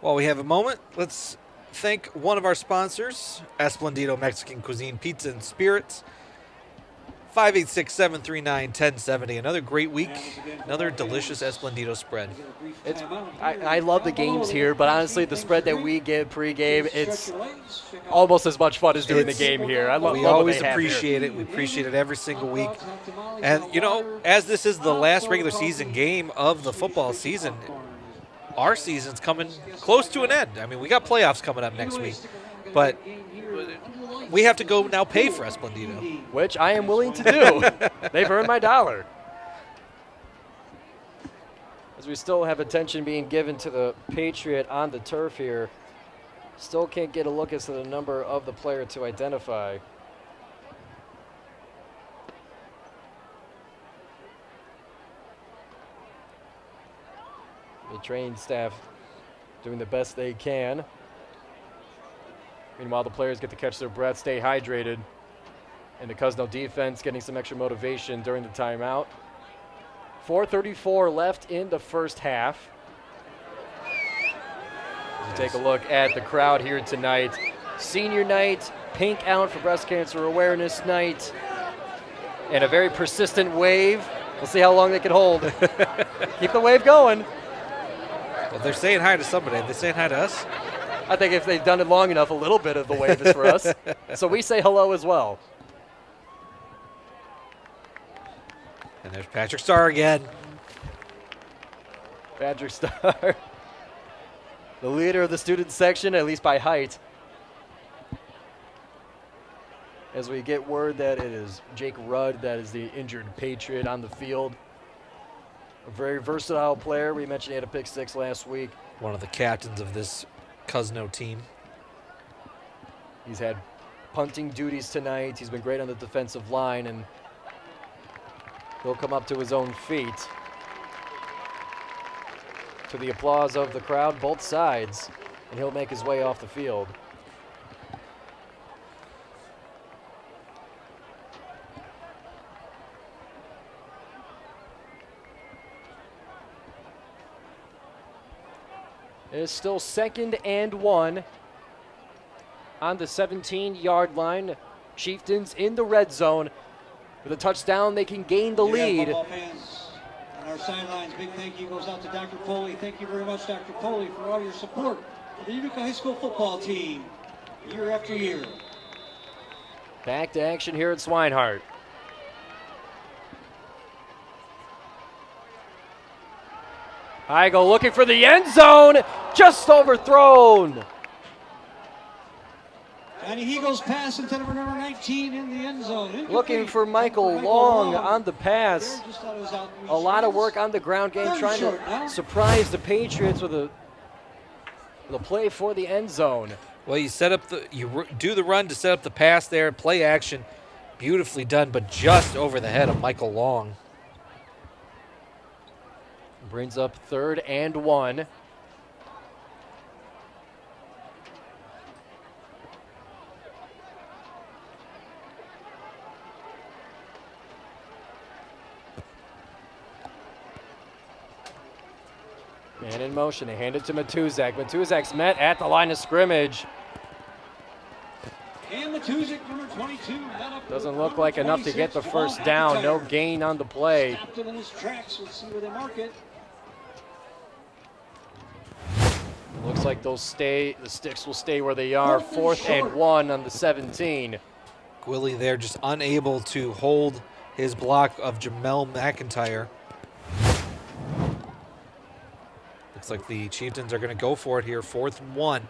While we have a moment, let's thank one of our sponsors, Esplendido Mexican Cuisine Pizza and Spirits. 586-739-1070. Another great week. Another delicious Esplendido spread. I love the games here, but honestly, the spread that we get pregame, it's almost as much fun as doing the game here. We always appreciate it. We appreciate it every single week. And, you know, as this is the last regular season game of the football season, our season's coming close to an end. I mean, we got playoffs coming up next week. but we have to go now pay for Escondido. Which I am willing to do. They've earned my dollar. As we still have attention being given to the Patriot on the turf here. Still can't get a look as to the number of the player to identify. The training staff doing the best they can. Meanwhile, the players get to catch their breath, stay hydrated. And the Cousino defense getting some extra motivation during the timeout. 4:34 left in the first half. As we take a look at the crowd here tonight. Senior night, pink out for Breast Cancer Awareness Night, and a very persistent wave. We'll see how long they can hold. Keep the wave going. Well, they're saying hi to somebody. Are they saying hi to us? I think if they've done it long enough, a little bit of the wave is for us. So we say hello as well. And there's Patrick Starr again. Patrick Starr, the leader of the student section, at least by height. As we get word that it is Jake Rudd that is the injured Patriot on the field. A very versatile player. We mentioned he had a pick 6 last week. One of the captains of this Cousino team. He's had punting duties tonight. He's been great on the defensive line, and he'll come up to his own feet. To the applause of the crowd, both sides, and he'll make his way off the field. It is still 2nd and 1 on the 17-yard line. Chieftains in the red zone. With a touchdown, they can gain the lead. On our sidelines, big thank you goes out to Dr. Foley. Thank you very much, Dr. Foley, for all your support for the Utica High School football team year after year. Back to action here at Swinehart. Heigl looking for the end zone, just overthrown. And he goes pass into number 19 in the end zone. Looking for Michael Long on the pass. A lot of work on the ground game, trying to surprise the Patriots with a play for the end zone. Well, you do the run to set up the pass there, play action, beautifully done, but just over the head of Michael Long. Brings up 3rd and 1. Man in motion, they hand it to Matuzak. Matuzak's met at the line of scrimmage. And Matuzak, number 22. Doesn't look like enough to get the first down. No gain on the play. Stopped him in his tracks. Let's see where they mark it. Looks like the sticks will stay where they are. 4th and 1 on the 17. Gwilly there just unable to hold his block of Jamel McIntyre. Looks like the Chieftains are going to go for it here. 4th and 1.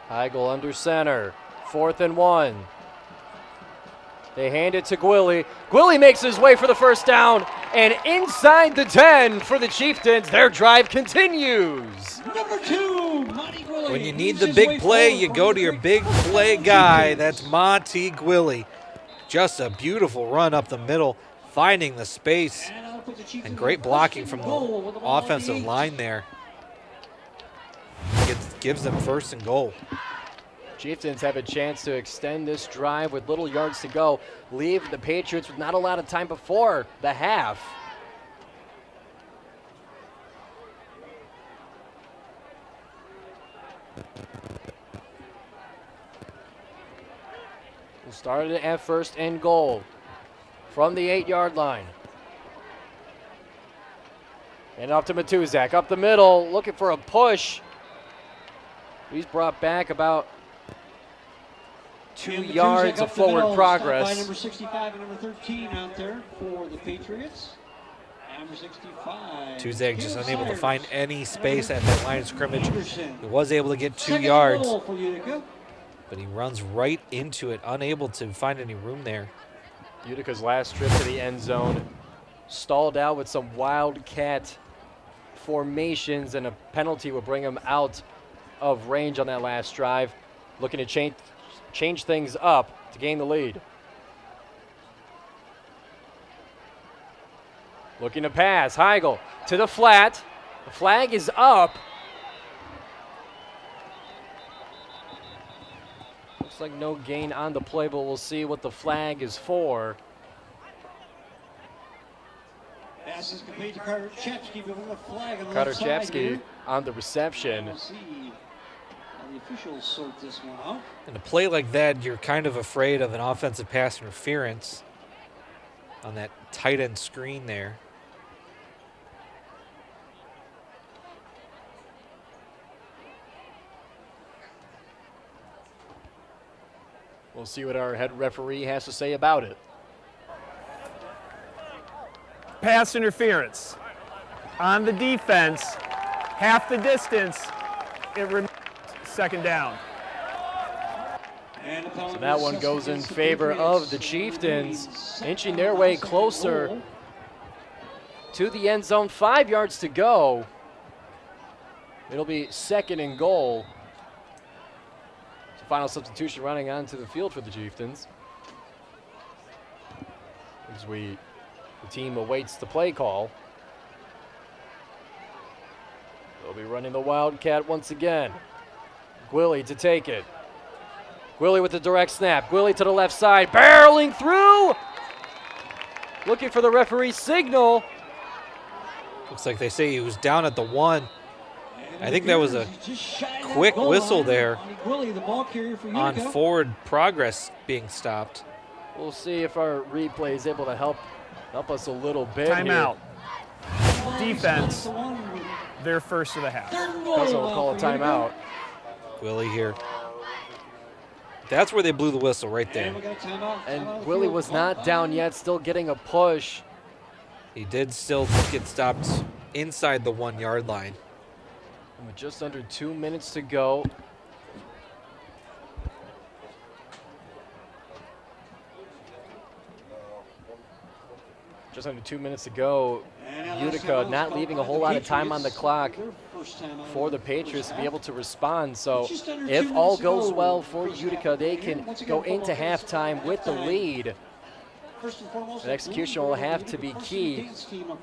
Heigl under center. 4th and 1. They hand it to Gwilly. Gwilly makes his way for the first down, and inside the 10 for the Chieftains. Their drive continues. Number 2, Monty Gwilly. When you need the big play, you go to your big play guy. That's Monty Gwilly. Just a beautiful run up the middle, finding the space, and great blocking from the offensive line there. Gives them 1st and goal. Chieftains have a chance to extend this drive with little yards to go. Leave the Patriots with not a lot of time before the half. We started at 1st and goal from the 8-yard line. And up to Matuzak, up the middle, looking for a push. He's brought back about 2 yards of forward progress. By number 65 and number 13 out there for the Patriots. Number 65. Tuzak just unable to find any space at that line of scrimmage. He was able to get 2 yards, but he runs right into it, unable to find any room there. Utica's last trip to the end zone stalled out with some wildcat formations, and a penalty will bring him out of range on that last drive. Looking to change things up to gain the lead. Looking to pass. Heigl to the flat. The flag is up. Looks like no gain on the play, but we'll see what the flag is for. Pass is complete to Carter Chapsky with a flag on the Carter left side Chapsky here. on the reception. We'll see how the officials sort this one out. In a play like that, you're kind of afraid of an offensive pass interference on that tight end screen there. We'll see what our head referee has to say about it. Pass interference. On the defense, half the distance, it remains second down. So that one goes in favor of the Chieftains, inching their way closer to the end zone. 5 yards to go. It'll be second and goal. Final substitution running onto the field for the Chieftains. As the team awaits the play call. They'll be running the Wildcat once again. Gwilly to take it. Gwilly with the direct snap. Gwilly to the left side, barreling through. Looking for the referee's signal. Looks like they say he was down at the 1. I think that was a quick whistle there on forward progress being stopped. We'll see if our replay is able to help us a little bit. Timeout. Defense, they're first of the half. Cousino will call a timeout. Willie here. That's where they blew the whistle right there. And Willie was not down yet, still getting a push. He did still get stopped inside the 1 yard line. And with just under 2 minutes to go. Just under 2 minutes to go. Utica not leaving a whole lot of time on the clock for the Patriots to be able to respond. So if all goes well for Utica, they can go into halftime with the lead. And execution will have to be key,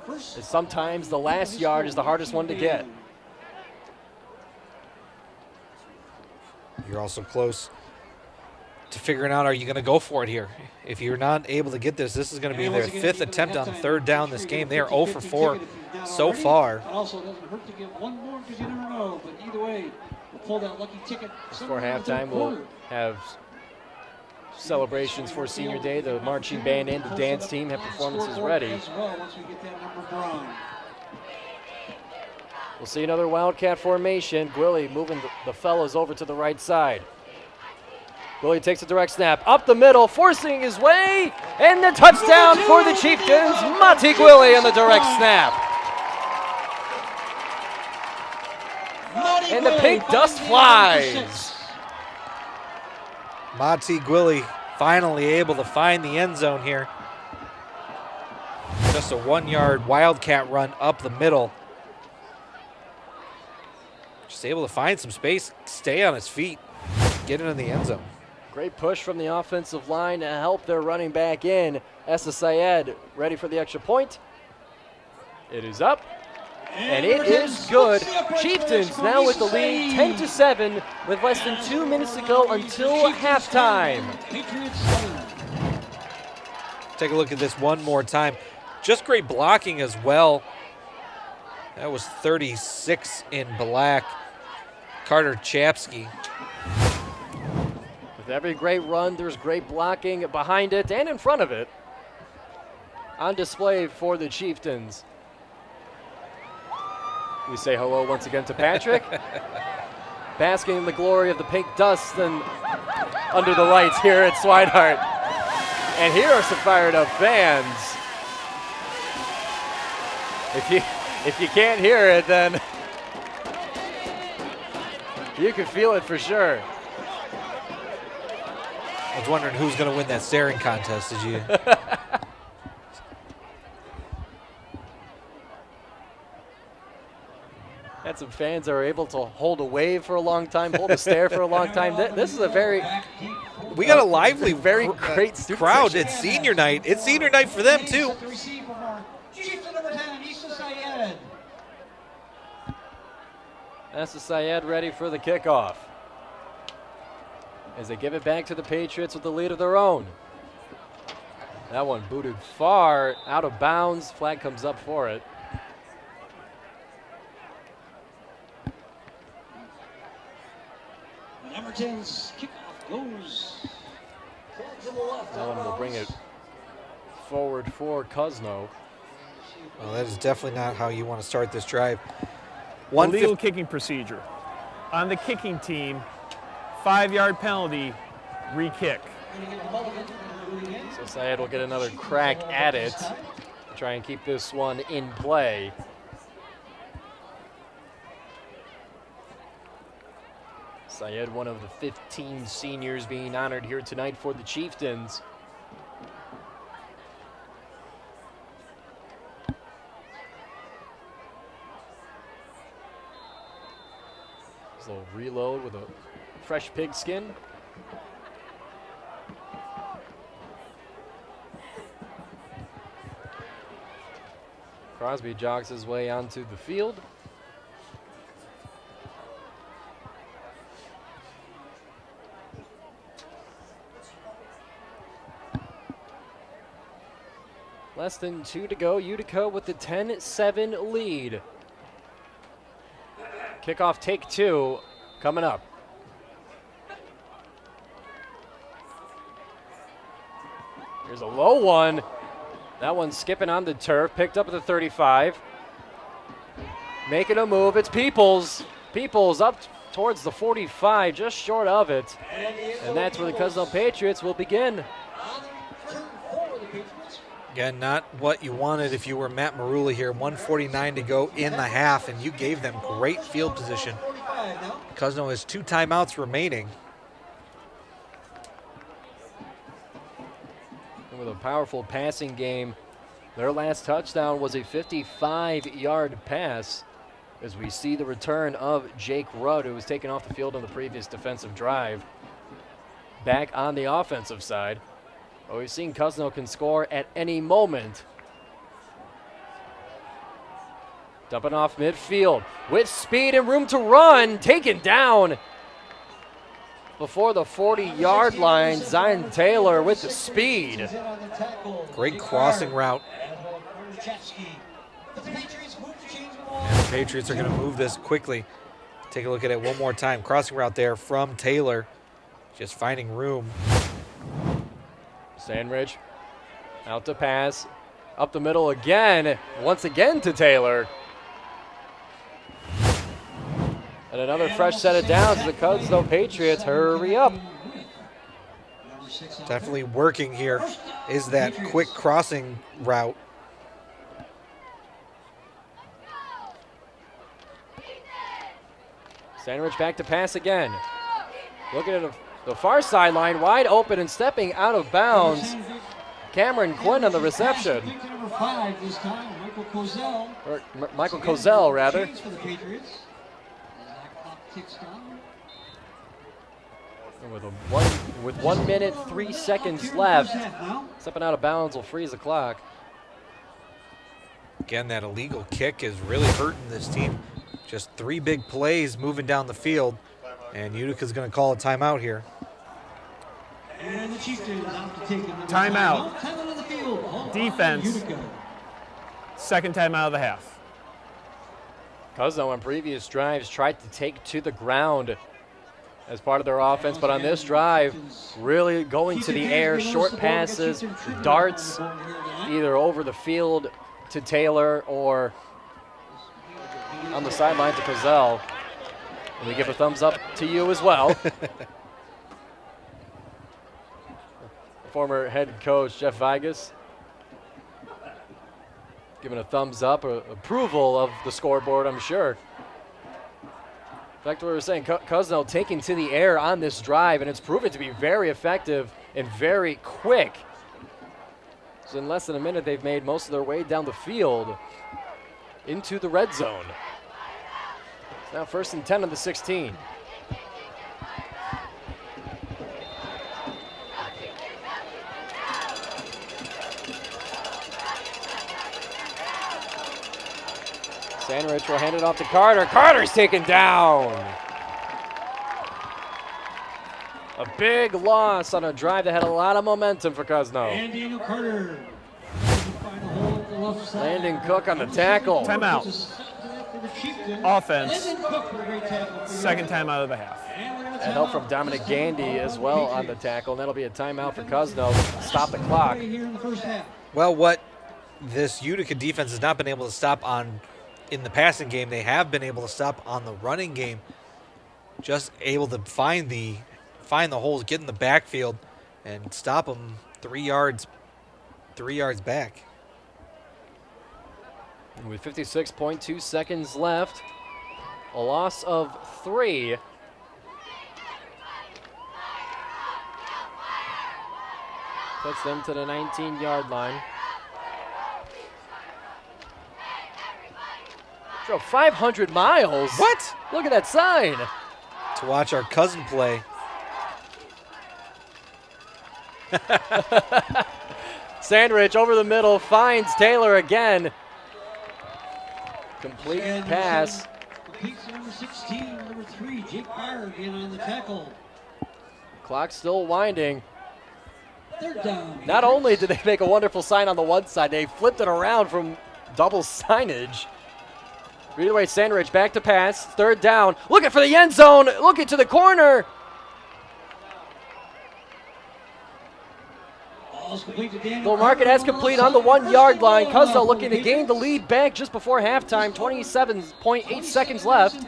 as sometimes the last yard is the hardest one to get. You're also close to figuring out, are you going to go for it here? If you're not able to get this, this is going to be their 5th attempt on 3rd down this game. They are 0 for 4 so far. Also, it doesn't hurt to get one more because you never know. But either way, we'll pull that lucky ticket. Before halftime, we'll have celebrations for Senior Day. The marching band and the dance team have performances ready. We'll see another Wildcat formation. Gwilly moving the fellas over to the right side. Gwilly takes a direct snap up the middle, forcing his way, and the touchdown for the Chieftains. Monty Gwilly on the direct snap. And the pink dust flies. Monty Gwilly finally able to find the end zone here. Just a 1 yard Wildcat run up the middle. Just able to find some space, stay on his feet, get into the end zone. Great push from the offensive line to help their running back in. Essa Syed ready for the extra point. It is up, and it is good. Chieftains now with the lead, 10-7, with less than 2 minutes to go until halftime. Take a look at this one more time. Just great blocking as well. That was 36 in black. Carter Chapsky. With every great run, there's great blocking behind it and in front of it. On display for the Chieftains. We say hello once again to Patrick. Basking in the glory of the pink dust and under the lights here at Swinehart. And here are some fired up fans. If you can't hear it, then you can feel it for sure. I was wondering who's going to win that staring contest. Did you? Had some fans that are able to hold a wave for a long time, hold a stare for a long time. This is a very We got a lively, very great crowd. It's senior night. It's senior night for them too. That's the Syed ready for the kickoff. As they give it back to the Patriots with the lead of their own. That one booted far out of bounds. Flag comes up for it. Emerton's kickoff goes to the left. That one will bring it forward for Cousino. Well, that is definitely not how you want to start this drive. Illegal kicking procedure. On the kicking team, 5-yard penalty, re-kick. So Syed will get another crack at it to try and keep this one in play. Syed, one of the 15 seniors being honored here tonight for the Chieftains. This little reload with a fresh pigskin. Crosby jogs his way onto the field. Less than 2 to go. Utica with the 10-7 lead. Kickoff take 2 coming up. Here's a low one. That one's skipping on the turf. Picked up at the 35. Making a move. It's Peoples. Peoples up towards the 45, just short of it. And that's where the Cousino Patriots will begin. Again, not what you wanted if you were Matt Marula here. 1:49 to go in the half, and you gave them great field position. Cousino has 2 timeouts remaining. And with a powerful passing game, their last touchdown was a 55-yard pass. As we see the return of Jake Rudd, who was taken off the field on the previous defensive drive, back on the offensive side. But we've seen Cousino can score at any moment. Dumping off midfield with speed and room to run. Taken down before the 40-yard line. Zion Taylor with the speed. Great crossing route. And the Patriots are going to move this quickly. Take a look at it one more time. Crossing route there from Taylor. Just finding room. Sandridge out to pass. Up the middle again. Once again to Taylor. And another fresh set of downs to the Cousino Patriots. Hurry up. Definitely working here is that quick crossing route. Sandridge back to pass again. Looking at the far sideline, wide open and stepping out of bounds. Cameron Quinn on the reception. Or Michael Kozel, rather. And with 1 minute, 3 seconds left, stepping out of bounds will freeze the clock. Again, that illegal kick is really hurting this team. Just 3 big plays moving down the field, and Utica's going to call a timeout here. And the Chieftains out to take another Timeout. Time on the field. Defense. Utica. Second time out of the half. Cousino on previous drives tried to take to the ground as part of their offense, but on this drive, really going to the air, short passes, darts, either over the field to Taylor or on the sideline to Kozel. And we give a thumbs up to you as well. Former head coach Jeff Vigas. giving a thumbs up, approval of the scoreboard, I'm sure. Back to what we were saying, Cousino taking to the air on this drive, and it's proven to be very effective and very quick. So in less than a minute, they've made most of their way down the field into the red zone. It's now 1st and 10 on the 16. Sandrich will hand it off to Carter. Carter's taken down. A big loss on a drive that had a lot of momentum for Cousino. And Daniel Carter. Landon Cook on the tackle. Timeout. Offense. Second timeout of the half. And help from Dominic Gandy as well on the tackle. And that'll be a timeout for Cousino. Stop the clock. Well, what this Utica defense has not been able to stop on in the passing game, they have been able to stop on the running game. Just able to find the holes, get in the backfield, and stop them 3 yards back. And with 56.2 seconds left, a loss of 3. Puts them to the 19-yard line. Drove 500 miles. What? Look at that sign. To watch our cousin play. Sandrich over the middle, finds Taylor again. Complete pass. Completes number 16, number 3, Jake Byer again on the tackle. Clock still winding. Third down. Not only did they make a wonderful sign on the one side, they flipped it around from double signage. Either way, Sandrich back to pass. 3rd down. Looking for the end zone. Looking to the corner. They'll mark it as complete on the 1-yard line. Cousino looking to gain the lead back just before halftime. 27.8 seconds left.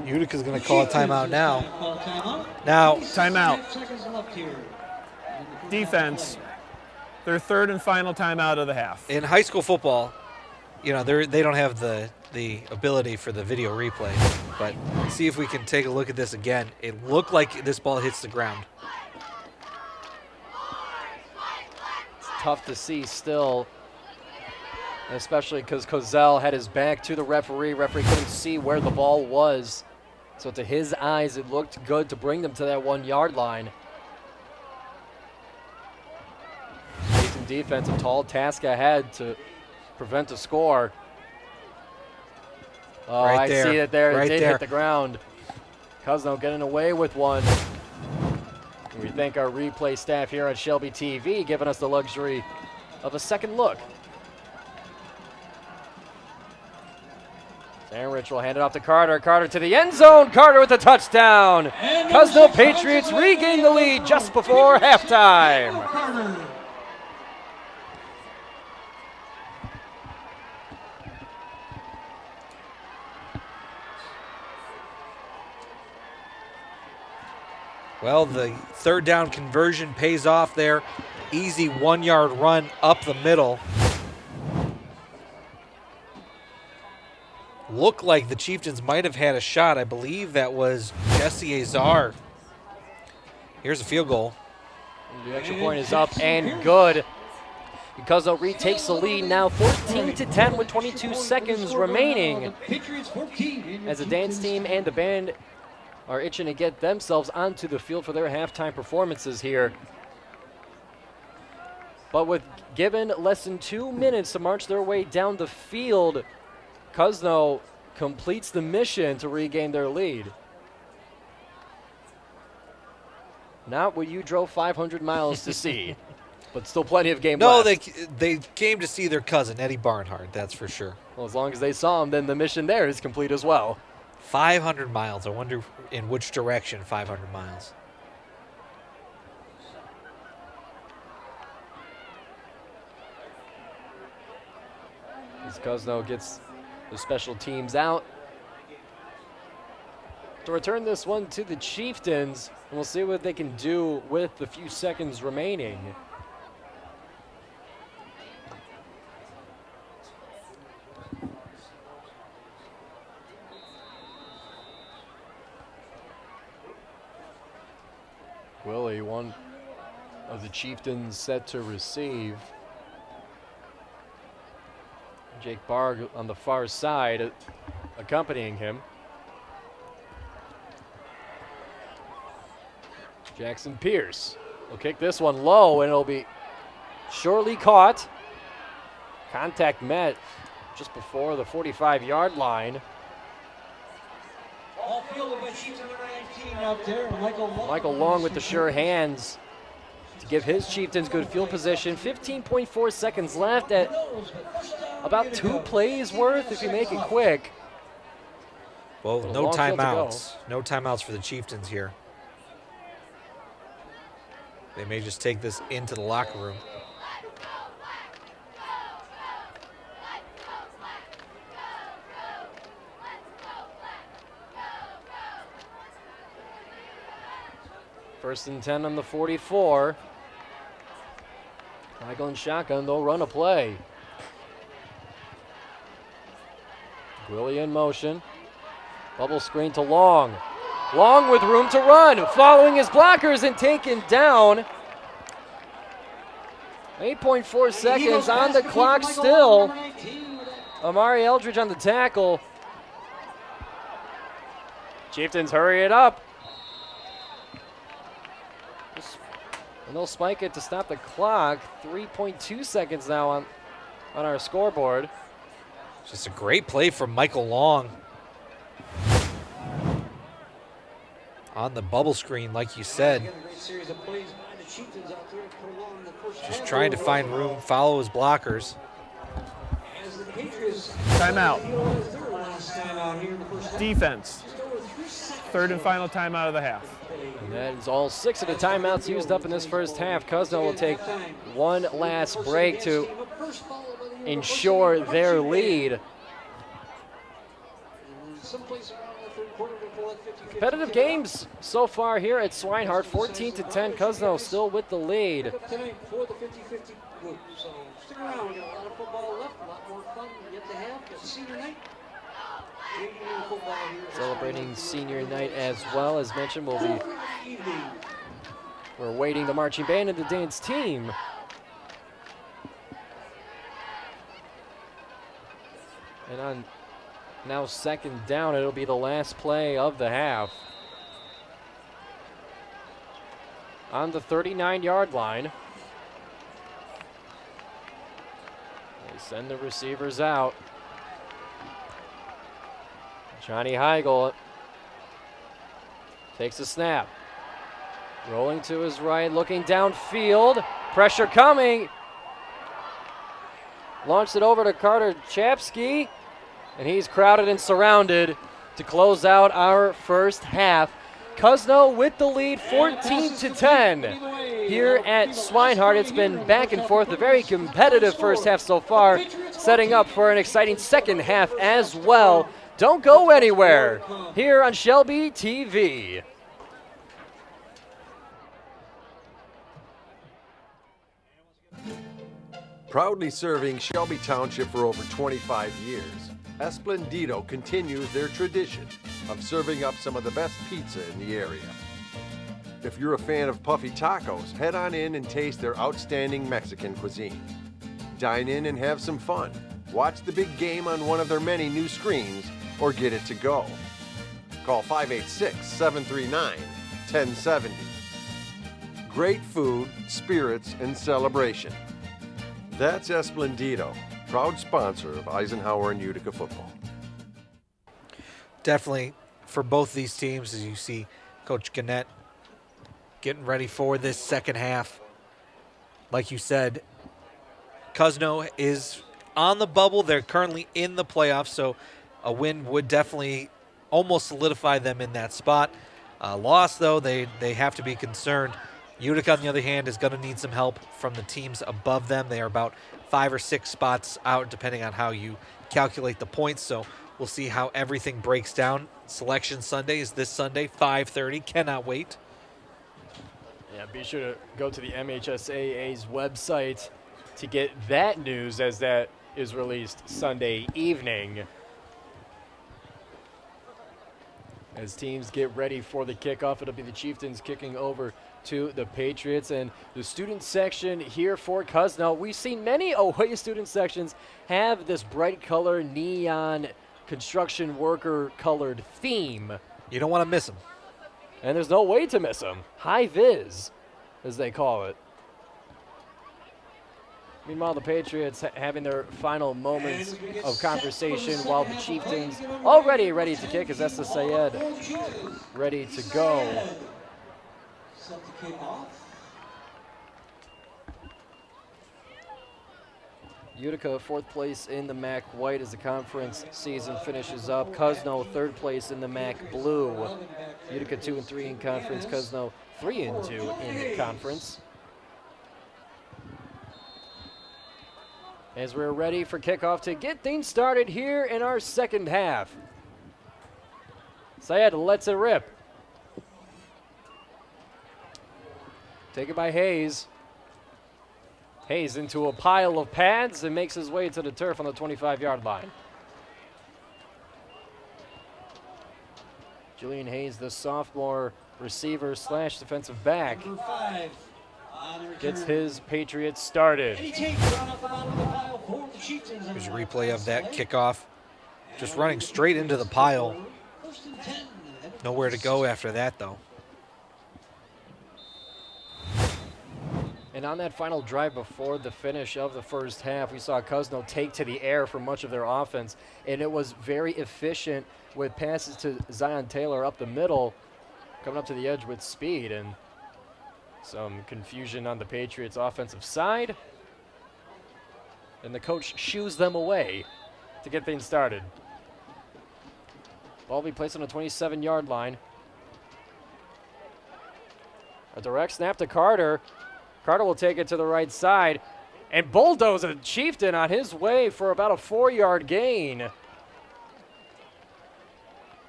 Utica's going to call a timeout now. Timeout. Defense. Their 3rd and final timeout of the half. In high school football, you know, they don't have the ability for the video replay. But see if we can take a look at this again. It looked like this ball hits the ground. It's tough to see still, especially because Cozell had his back to the referee. Referee couldn't see where the ball was. So to his eyes, it looked good to bring them to that 1-yard line. Defense, a tall task ahead to prevent a score. Oh, I see it there. It did hit the ground. Cousino getting away with one. And we thank our replay staff here at Shelby TV, giving us the luxury of a second look. Sandrich will hand it off to Carter. Carter to the end zone. Carter with the touchdown. Cousino Patriots regain the lead just before halftime. Well, the 3rd down conversion pays off there. Easy 1-yard run up the middle. Looked like the Chieftains might have had a shot. I believe that was Jesse Azar. Here's a field goal. The extra point is up and good. Cousino retakes the lead now 14-10 with 22 seconds remaining. As the dance team and the band are itching to get themselves onto the field for their halftime performances here. But with given less than 2 minutes to march their way down the field, Cousino completes the mission to regain their lead. Not what you drove 500 miles to see, but still plenty of game left. No, they came to see their cousin, Eddie Barnhart, that's for sure. Well, as long as they saw him, then the mission there is complete as well. 500 miles. I wonder in which direction 500 miles. As Cousino gets the special teams out to return this one to the Chieftains, and we'll see what they can do with the few seconds remaining. be one of the Chieftains set to receive. Jake Barg on the far side accompanying him. Jackson Pierce will kick this one low, and it'll be surely caught. Contact met just before the 45-yard line. All fielded by Chiefs number 19 out there. Michael Long with the sure hands to give his Chieftains good field position. 15.4 seconds left at about 2 plays worth if you make it quick. Well, But a no long field to timeouts. No timeouts for the Chieftains here. They may just take this into the locker room. First and 10 on the 44. Michael and shotgun, they'll run a play. Gwilly in motion. Bubble screen to Long. Long with room to run, following his blockers and taken down. 8.4 seconds on the clock still. Amari Eldridge on the tackle. Chieftains hurry it up. And they'll spike it to stop the clock. 3.2 seconds now on our scoreboard. Just a great play from Michael Long. On the bubble screen, like you said. Just trying to find room, follow his blockers. Timeout. Defense. Third and final timeout of the half. And that is all 6 of the timeouts used up in this first half. Cousino will take one last break to ensure their lead. Competitive games so far here at Swinehart, 14-10. Cousino still with the lead. For the 50-50 group. So stick around. We got a lot of football left, a lot more fun yet to have. Got senior night. Celebrating senior night as well. As mentioned, we're waiting the marching band and the dance team. And on now second down, it'll be the last play of the half. On the 39-yard line. They send the receivers out. Johnny Heigl takes a snap. Rolling to his right, looking downfield. Pressure coming. Launched it over to Carter Chapsky, and he's crowded and surrounded to close out our first half. Cousino with the lead, 14-10. Here at Swinehart, it's been back and forth, a very competitive first half so far, setting up for an exciting second half as well. Don't go anywhere here on Shelby TV. Proudly serving Shelby Township for over 25 years, Esplendido continues their tradition of serving up some of the best pizza in the area. If you're a fan of puffy tacos, head on in and taste their outstanding Mexican cuisine. Dine in and have some fun. Watch the big game on one of their many new screens or get it to go. Call 586-739-1070. Great food, spirits, and celebration. That's Esplendido, proud sponsor of Eisenhower and Utica football. Definitely for both these teams, as you see Coach Gannett getting ready for this second half. Like you said, Cousino is on the bubble. They're currently in the playoffs, so a win would definitely almost solidify them in that spot. Loss, though, they have to be concerned. Utica, on the other hand, is going to need some help from the teams above them. They are about 5 or 6 spots out, depending on how you calculate the points. So we'll see how everything breaks down. Selection Sunday is this Sunday, 5:30. Cannot wait. Yeah, be sure to go to the MHSAA's website to get that news, as that is released Sunday evening. As teams get ready for the kickoff, it'll be the Chieftains kicking over to the Patriots. And the student section here for Cousino, we've seen many away student sections have this bright color, neon, construction worker colored theme. You don't want to miss them. And there's no way to miss them. High vis, as they call it. Meanwhile, the Patriots having their final moments of conversation while the Chieftains already ready to kick as Essa Sayed ready to go. Set to kick off. Utica, 4th place in the MAC white as the conference season finishes up. Cousino, 3rd place in the MAC blue. Utica 2-3 in conference. Cousino 3-2 in conference. As we're ready for kickoff to get things started here in our second half. Sayed lets it rip. Taken by Hayes. Hayes into a pile of pads and makes his way to the turf on the 25-yard line. Julian Hayes, the sophomore receiver / defensive back, Number 5. Gets his Patriots started. Here's a replay of that kickoff. Just running straight into the pile. Nowhere to go after that, though. And on that final drive before the finish of the first half, we saw Cousino take to the air for much of their offense, and it was very efficient with passes to Zion Taylor up the middle, coming up to the edge with speed, and some confusion on the Patriots' offensive side. And the coach shoos them away to get things started. Ball will be placed on the 27-yard line. A direct snap to Carter. Carter will take it to the right side and bulldoze a Chieftain on his way for about a 4-yard gain.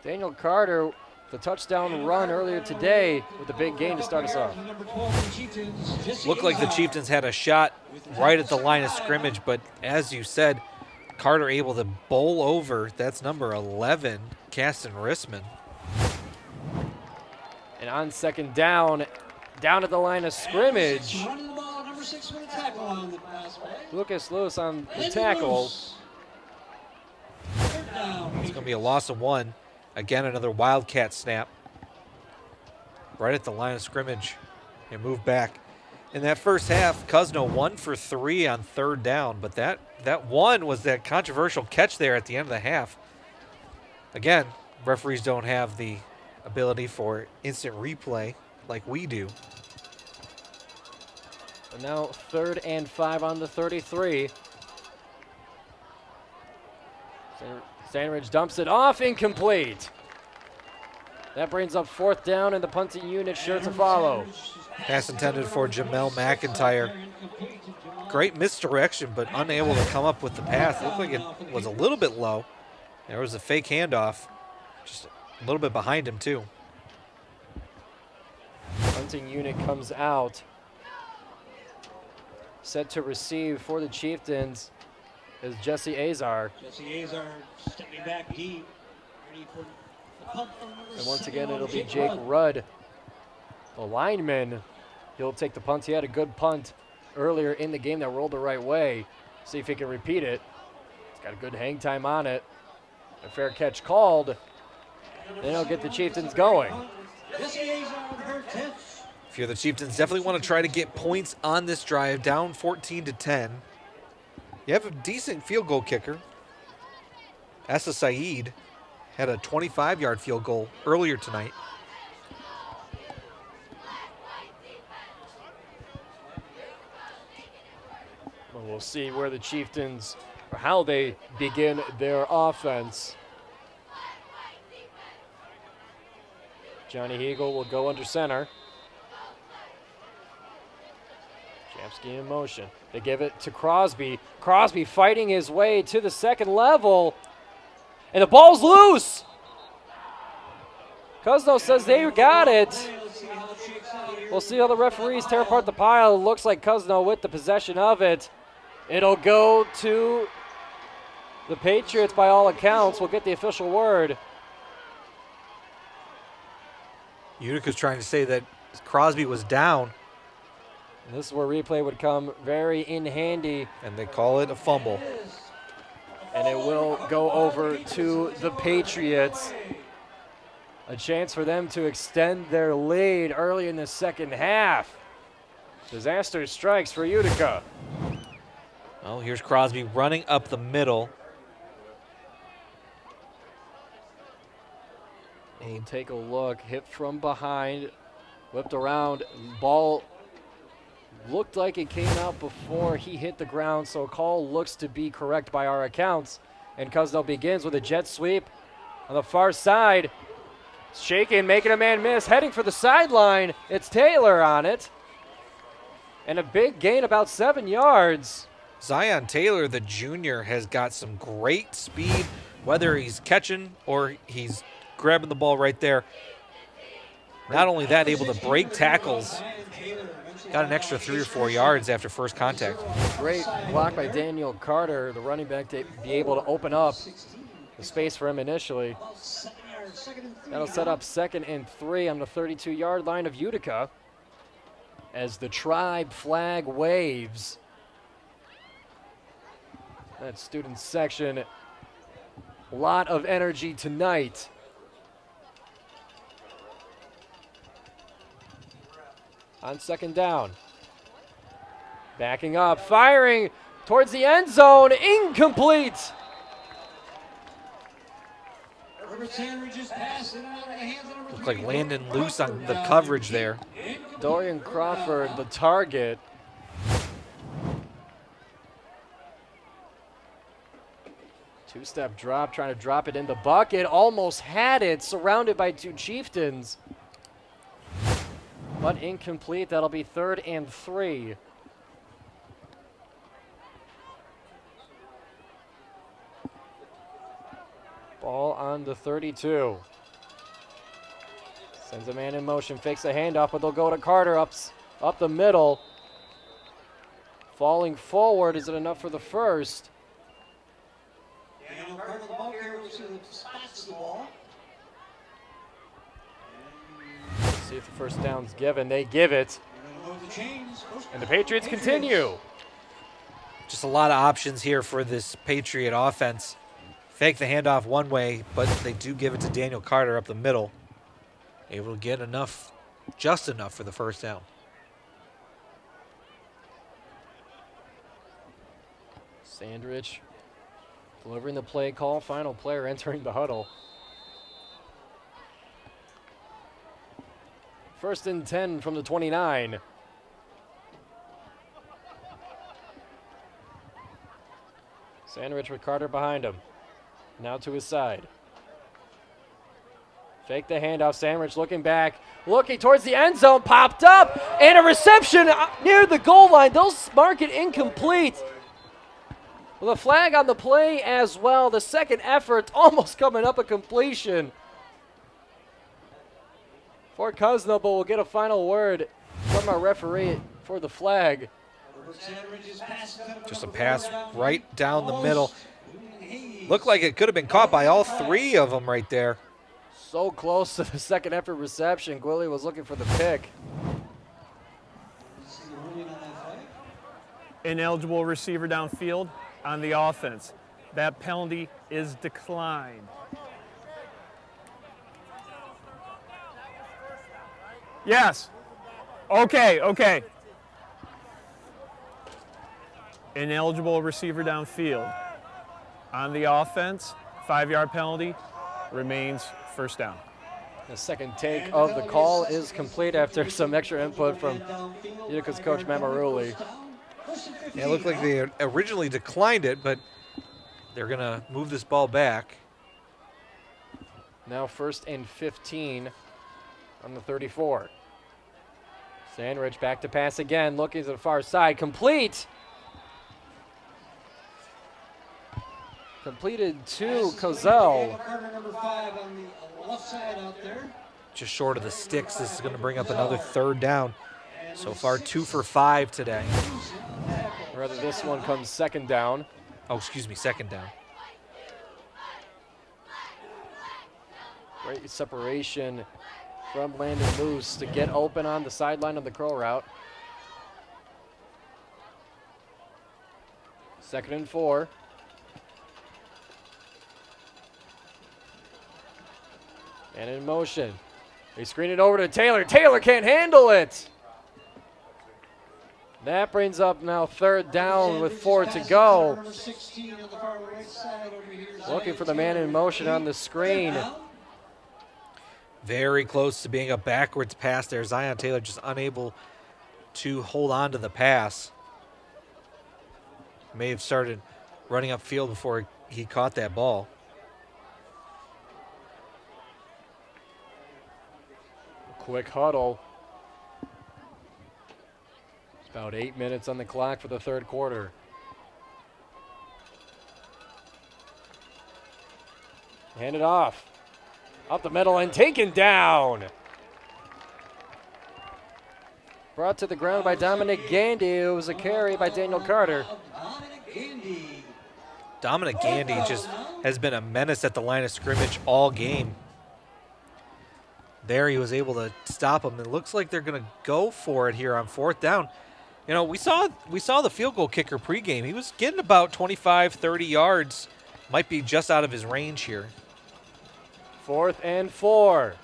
Daniel Carter, the touchdown run earlier today with a big gain to start us off. Looked like the Chieftains had a shot right at the line of scrimmage, but as you said, Carter able to bowl over, that's number 11, Caston Rissman. And on second down at the line of scrimmage, Lucas Lewis on the tackle. It's going to be a loss of 1. Again, another Wildcat snap. Right at the line of scrimmage and move back. In that first half, Cousino 1 for 3 on 3rd down, but that one was that controversial catch there at the end of the half. Again, referees don't have the ability for instant replay like we do. But now 3rd and 5 on the 33. Sandridge dumps it off, incomplete. That brings up 4th down, and the punting unit sure to follow. Pass intended for Jamel McIntyre. Great misdirection, but unable to come up with the pass. Looked like it was a little bit low. There was a fake handoff, just a little bit behind him too. Punting unit comes out. Set to receive for the Chieftains is Jesse Azar. Jesse Azar stepping back deep. Ready for the punt from number And once 7, again, it'll be Jake Rudd, the lineman. He'll take the punt. He had a good punt earlier in the game that rolled the right way. See if he can repeat it. He's got a good hang time on it. A fair catch called. Then he'll get the Chieftains going. If you're the Chieftains, definitely want to try to get points on this drive, down 14-10. You have a decent field goal kicker. Essa Saeed had a 25-yard field goal earlier tonight. Well, we'll see where the Chieftains, or how they begin their offense. Johnny Eagle will go under center. Jamski in motion. They give it to Crosby. Crosby fighting his way to the second level. And the ball's loose. Cousino says they got it. We'll see how the referees tear apart the pile. It looks like Cousino with the possession of it. It'll go to the Patriots by all accounts. We'll get the official word. Utica's trying to say that Crosby was down. And this is where replay would come very in handy. And they call it a fumble. And it will go over to the Patriots. A chance for them to extend their lead early in the second half. Disaster strikes for Utica. Well, here's Crosby running up the middle. And take a look, hit from behind, whipped around, ball looked like it came out before he hit the ground, so call looks to be correct by our accounts. And Cousino begins with a jet sweep on the far side. Shaking, making a man miss, heading for the sideline. It's Taylor on it. And a big gain, about 7 yards. Zion Taylor, the junior, has got some great speed, whether he's catching or he's grabbing the ball right there. Not only that, able to break tackles. Got an extra 3 or 4 yards after first contact. Great block by Daniel Carter, the running back, to be able to open up the space for him initially. That'll set up 2nd and 3 on the 32-yard line of Utica as the tribe flag waves. That student section, a lot of energy tonight. On 2nd down. Backing up, firing towards the end zone, incomplete. Looked like Landon loose on the coverage there. Dorian Crawford, the target. Two-step drop, trying to drop it in the bucket. Almost had it, surrounded by 2 Chieftains. But incomplete. That'll be 3rd and 3. Ball on the 32. Sends a man in motion, fakes a handoff, but they'll go to Carter up the middle. Falling forward, is it enough for the first? See if the first down's given. They give it. And the Patriots continue. Just a lot of options here for this Patriot offense. Fake the handoff one way, but they do give it to Daniel Carter up the middle. Able to get enough, just enough for the first down. Sandrich delivering the play call. Final player entering the huddle. 1st and 10 from the 29. Sandrich with Carter behind him. Now to his side. Fake the handoff. Sandrich looking back. Looking towards the end zone. Popped up. And a reception near the goal line. They'll mark it incomplete. With a flag on the play as well. The second effort almost coming up a completion for Cousino, but we'll get a final word from our referee for the flag. Just a pass right down the middle. Looked like it could have been caught by all 3 of them right there. So close to the second effort reception. Gwilly was looking for the pick. Ineligible receiver downfield on the offense. That penalty is declined. Yes. Okay. Ineligible receiver downfield. On the offense, 5-yard penalty, remains first down. The second take of the call is complete after some extra input from Utica's coach Mamaruli. Yeah, it looked like they originally declined it, but they're going to move this ball back. Now 1st and 15 on the 34. Sandrich back to pass again, looking to the far side, complete. Completed to Cozell. Just short of the sticks. This is going to bring up another 3rd down. So far, 2 for 5 today. Rather, this one comes 2nd down. Oh, excuse me, 2nd down. Great separation from Landon Moose to get open on the sideline of the curl route. 2nd and 4. And in motion. They screen it over to Taylor. Taylor can't handle it. That brings up now 3rd down with 4 to go. Looking for the man in motion on the screen. Very close to being a backwards pass there. Zion Taylor just unable to hold on to the pass. May have started running upfield before he caught that ball. Quick huddle. It's about 8 minutes on the clock for the 3rd quarter. Hand it off. Up the middle and taken down. Brought to the ground by Dominic Gandy. It was a carry by Daniel Carter. Dominic Gandy just has been a menace at the line of scrimmage all game. There he was able to stop him. It looks like they're going to go for it here on 4th down. You know, we saw the field goal kicker pregame. He was getting about 25, 30 yards. Might be just out of his range here. 4th and 4.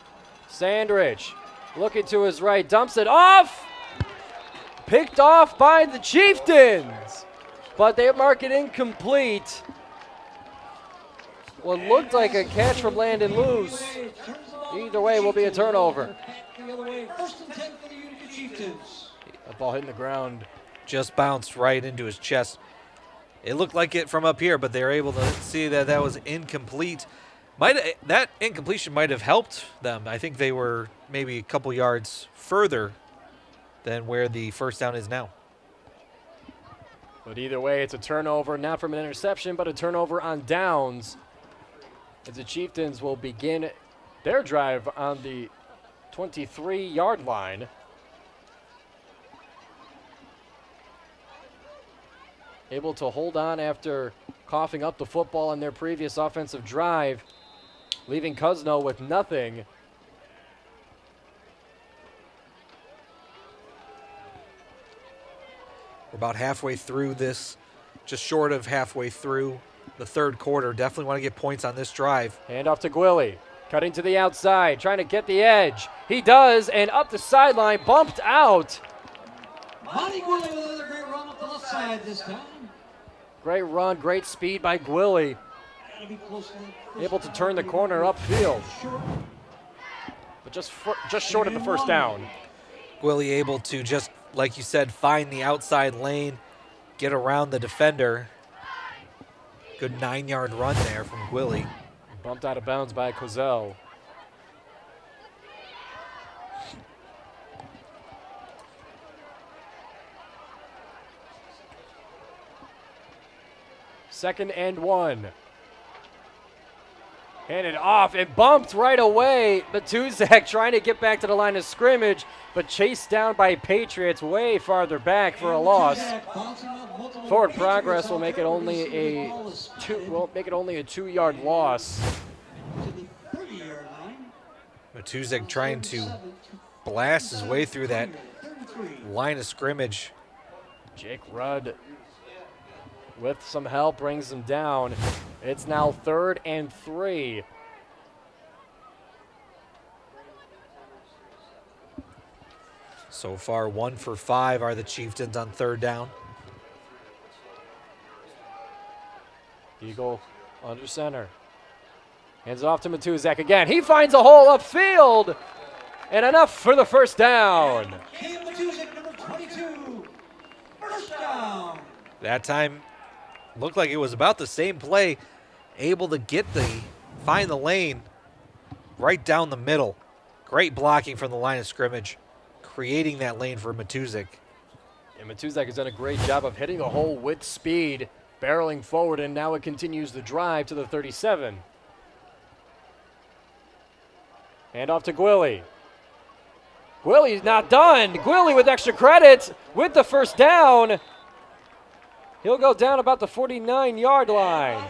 Sandridge looking to his right, dumps it off. Picked off by the Chieftains, but they mark it incomplete. What looked like a catch from Landon Moose. Either way will be a turnover. That ball hitting the ground. Just bounced right into his chest. It looked like it from up here, but they were able to see that that was incomplete. That incompletion might have helped them. I think they were maybe a couple yards further than where the 1st down is now. But either way, it's a turnover, not from an interception, but a turnover on downs. As the Chieftains will begin their drive on the 23-yard line. Able to hold on after coughing up the football on their previous offensive drive, leaving Cousino with nothing. We're about halfway through this, just short of halfway through the 3rd quarter. Definitely want to get points on this drive. Hand off to Gwilly. Cutting to the outside, trying to get the edge. He does, and up the sideline, bumped out. Monty Gwilly with another great run up the left side this time. Great run, great speed by Gwilly. Able to turn the corner upfield. But just short of the 1st down. Gwilly able to just, like you said, find the outside lane, get around the defender. Good 9-yard run there from Gwilly. Bumped out of bounds by Kozel. Second and 1. Handed off and bumped right away. Matuzak trying to get back to the line of scrimmage, but chased down by Patriots way farther back for a loss. Forward progress will make it only a 2-yard loss. Matuzak trying to blast his way through that line of scrimmage. Jake Rudd with some help brings him down. It's now 3rd and 3. So far, 1 for 5 are the Chieftains on 3rd down. Eagle under center. Hands it off to Matuzak again. He finds a hole upfield. And enough for the 1st down. Matuzak, number 22. 1st down. That time looked like it was about the same play. Able to find the lane right down the middle. Great blocking from the line of scrimmage, creating that lane for Matuzak. And Matuzak has done a great job of hitting the hole with speed, barreling forward, and now it continues the drive to the 37. Hand off to Gwilly. Gwilly's not done. Gwilly with extra credit with the 1st down. He'll go down about the 49-yard line.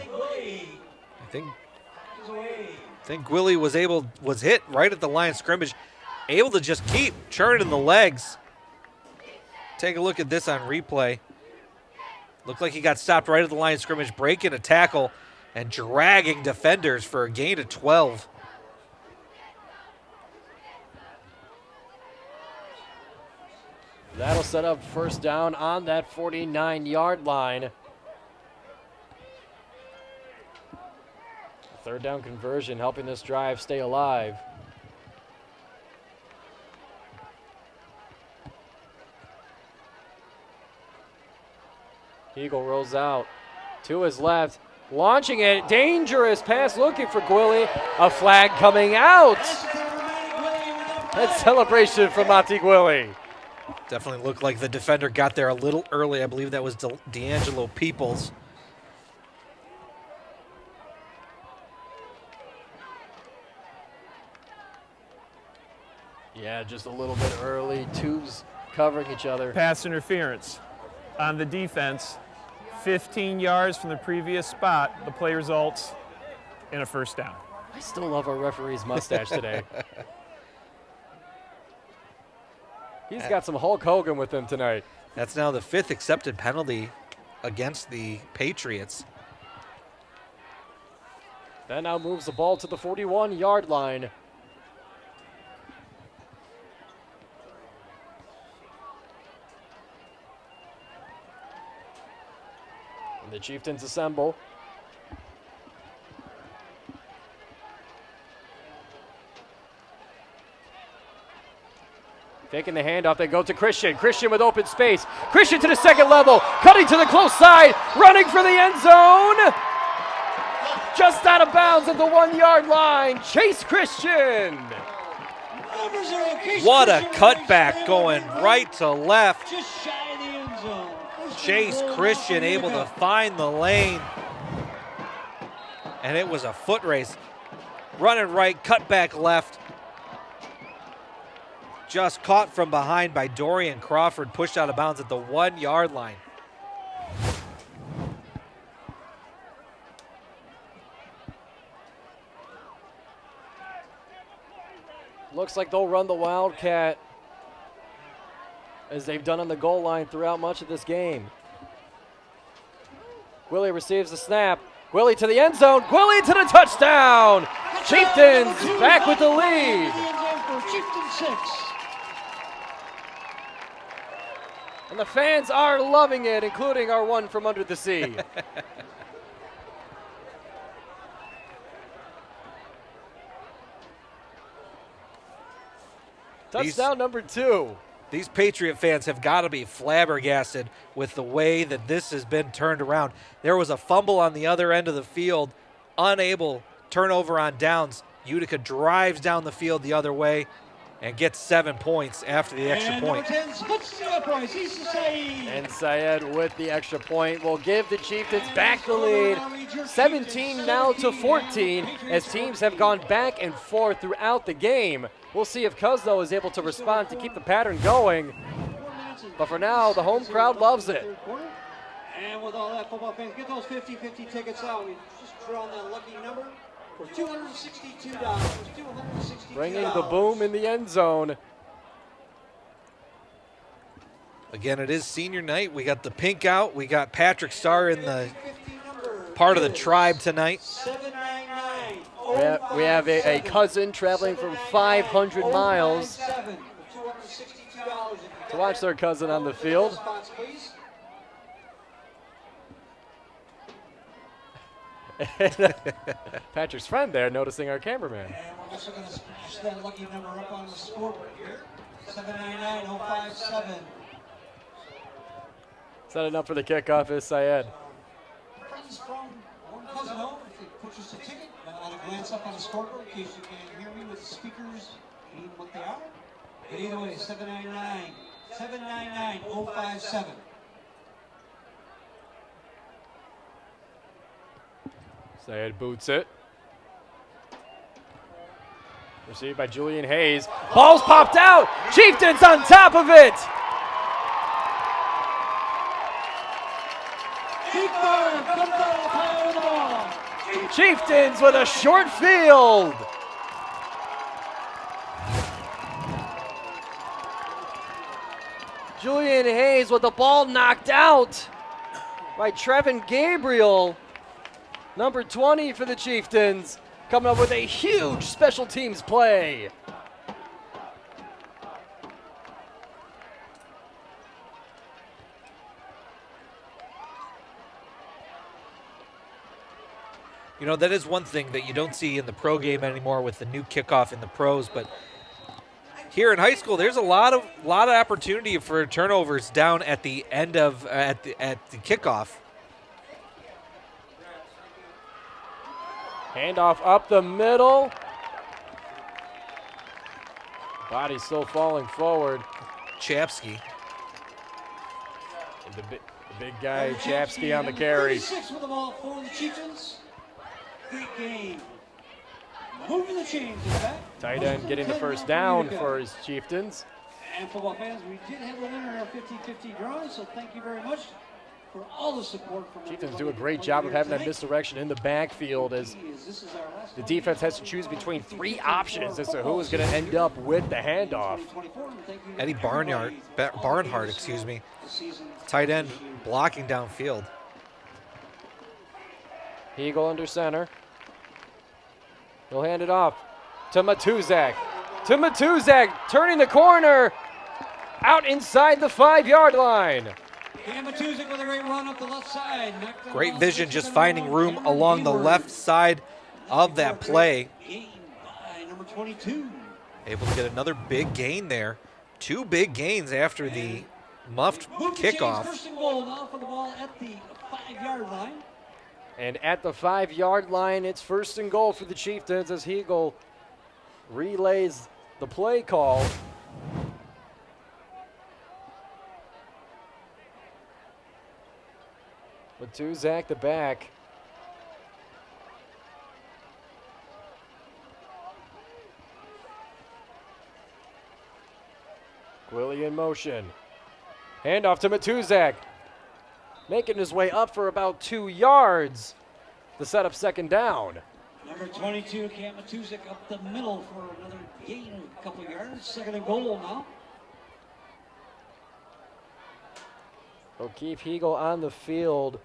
I think Gwilly was hit right at the line of scrimmage. able to just keep churning the legs. Take a look at this on replay. Looked like he got stopped right at the line of scrimmage, breaking a tackle and dragging defenders for a gain of 12. That'll set up first down on that 49-yard line. Third down conversion helping this drive stay alive. Eagle rolls out to his left, launching it. Dangerous pass looking for Gwilly. A flag coming out. That's celebration from Monty Gwilly. Definitely looked like the defender got there a little early. I believe that was D'Angelo Peoples. Yeah, just a little bit early. Tubes covering each other. Pass interference on the defense. 15 yards from the previous spot. The play results in a first down. I still love our referee's mustache today. He's got some Hulk Hogan with him tonight. That's now the 5th accepted penalty against the Patriots. That now moves the ball to the 41-yard line. And the Chieftains assemble. Taking the handoff, they go to Christian. Christian with open space. Christian to the second level, cutting to the close side, running for the end zone. Just out of bounds at the 1-yard line. Chase Christian. What a cutback going right to left. Just shy of the end zone. Chase Christian able to find the lane. And it was a foot race. Running right, cut back left. Just caught from behind by Dorian Crawford, pushed out of bounds at the 1-yard line. Looks like they'll run the Wildcat as they've done on the goal line throughout much of this game. Gwilly receives the snap. Gwilly to the end zone. Gwilly to the touchdown. Chieftains back with the lead. Chieftains 6. And the fans are loving it, including our one from under the sea. Touchdown number 2. These Patriot fans have got to be flabbergasted with the way that this has been turned around. There was a fumble on the other end of the field, unable turnover on downs. Utica drives down the field the other way and gets 7 points after the extra point. And Syed with the extra point will give the Chieftains back the lead. 17 now to 14 as teams have gone back and forth throughout the game. We'll see if Cousino is able to respond to keep the pattern going. But for now, the home crowd loves it. And with all that, football fans, get those 50-50 tickets out. We just drawn that lucky number for $262. $262. Bringing the boom in the end zone. Again, it is senior night. We got the pink out. We got Patrick Starr in the part of the tribe tonight. We have a cousin traveling from 500 miles to watch their cousin on the field. Patrick's friend there noticing our cameraman. And we're also going to splash that lucky number up on the scoreboard here. 799-057. Setting up for the kickoff is Syed. Friends from Cousino, if you purchase a ticket, I'll glance up on the scoreboard in case you can hear me with the speakers being what they are. But either way, 799-057. Syed boots it. Received by Julian Hayes. Ball's popped out. Chieftains on top of it. Chieftains with a short field. Julian Hayes with the ball knocked out by Trevin Gabriel. Number 20 for the Chieftains, coming up with a huge special teams play. You know, that is one thing that you don't see in the pro game anymore with the new kickoff in the pros, but here in high school, there's a lot of opportunity for turnovers down at the end of at the kickoff. Handoff up the middle. Body still falling forward. Chapsky. And the big guy, Chapsky on the carry. 36 with the ball for the Chieftains. Great game. Moving the chains in the back. Tight end getting the first down for his Chieftains. And football fans, we did have a winner in our 50-50 drawing, so thank you very much for all the support from Chieftains do a great job of having that misdirection in the backfield as the defense has to choose between three options as to who is going to end up with the handoff. Eddie Barnhart, tight end blocking downfield. Eagle under center. He'll hand it off to Matuzak. Turning the corner. Out inside the 5-yard line. Matuzak with a great run up the left side. Great vision, just finding room along the left side of that play. Gain by number 22. Able to get another big gain there. 2 big gains after the muffed kickoff. First and goal now for the ball at the 5-yard line. And at the 5-yard line, it's first and goal for the Chieftains as Eagle relays the play call. Matuzak the back. Gwilly in motion. Handoff to Matuzak. Making his way up for about 2 yards. The setup second down. Number 22, Cam Matuzak up the middle for another gain of a couple yards. Second and goal now. They'll keep Eagle on the field.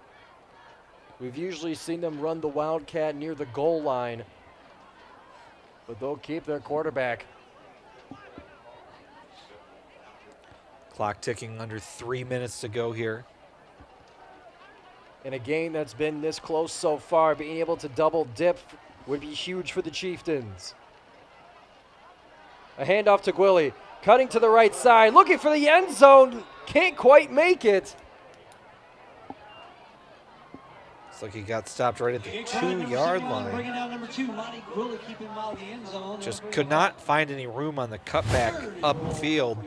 We've usually seen them run the Wildcat near the goal line, but they'll keep their quarterback. Clock ticking, under 3 minutes to go here. In a game that's been this close so far, being able to double dip would be huge for the Chieftains. A handoff to Gwilly, cutting to the right side, looking for the end zone, can't quite make it. Looks like he got stopped right at the 2-yard line. Bringing down number 2, Monty Gwilly, keeping him out of the end zone. Just could not find any room on the cutback upfield.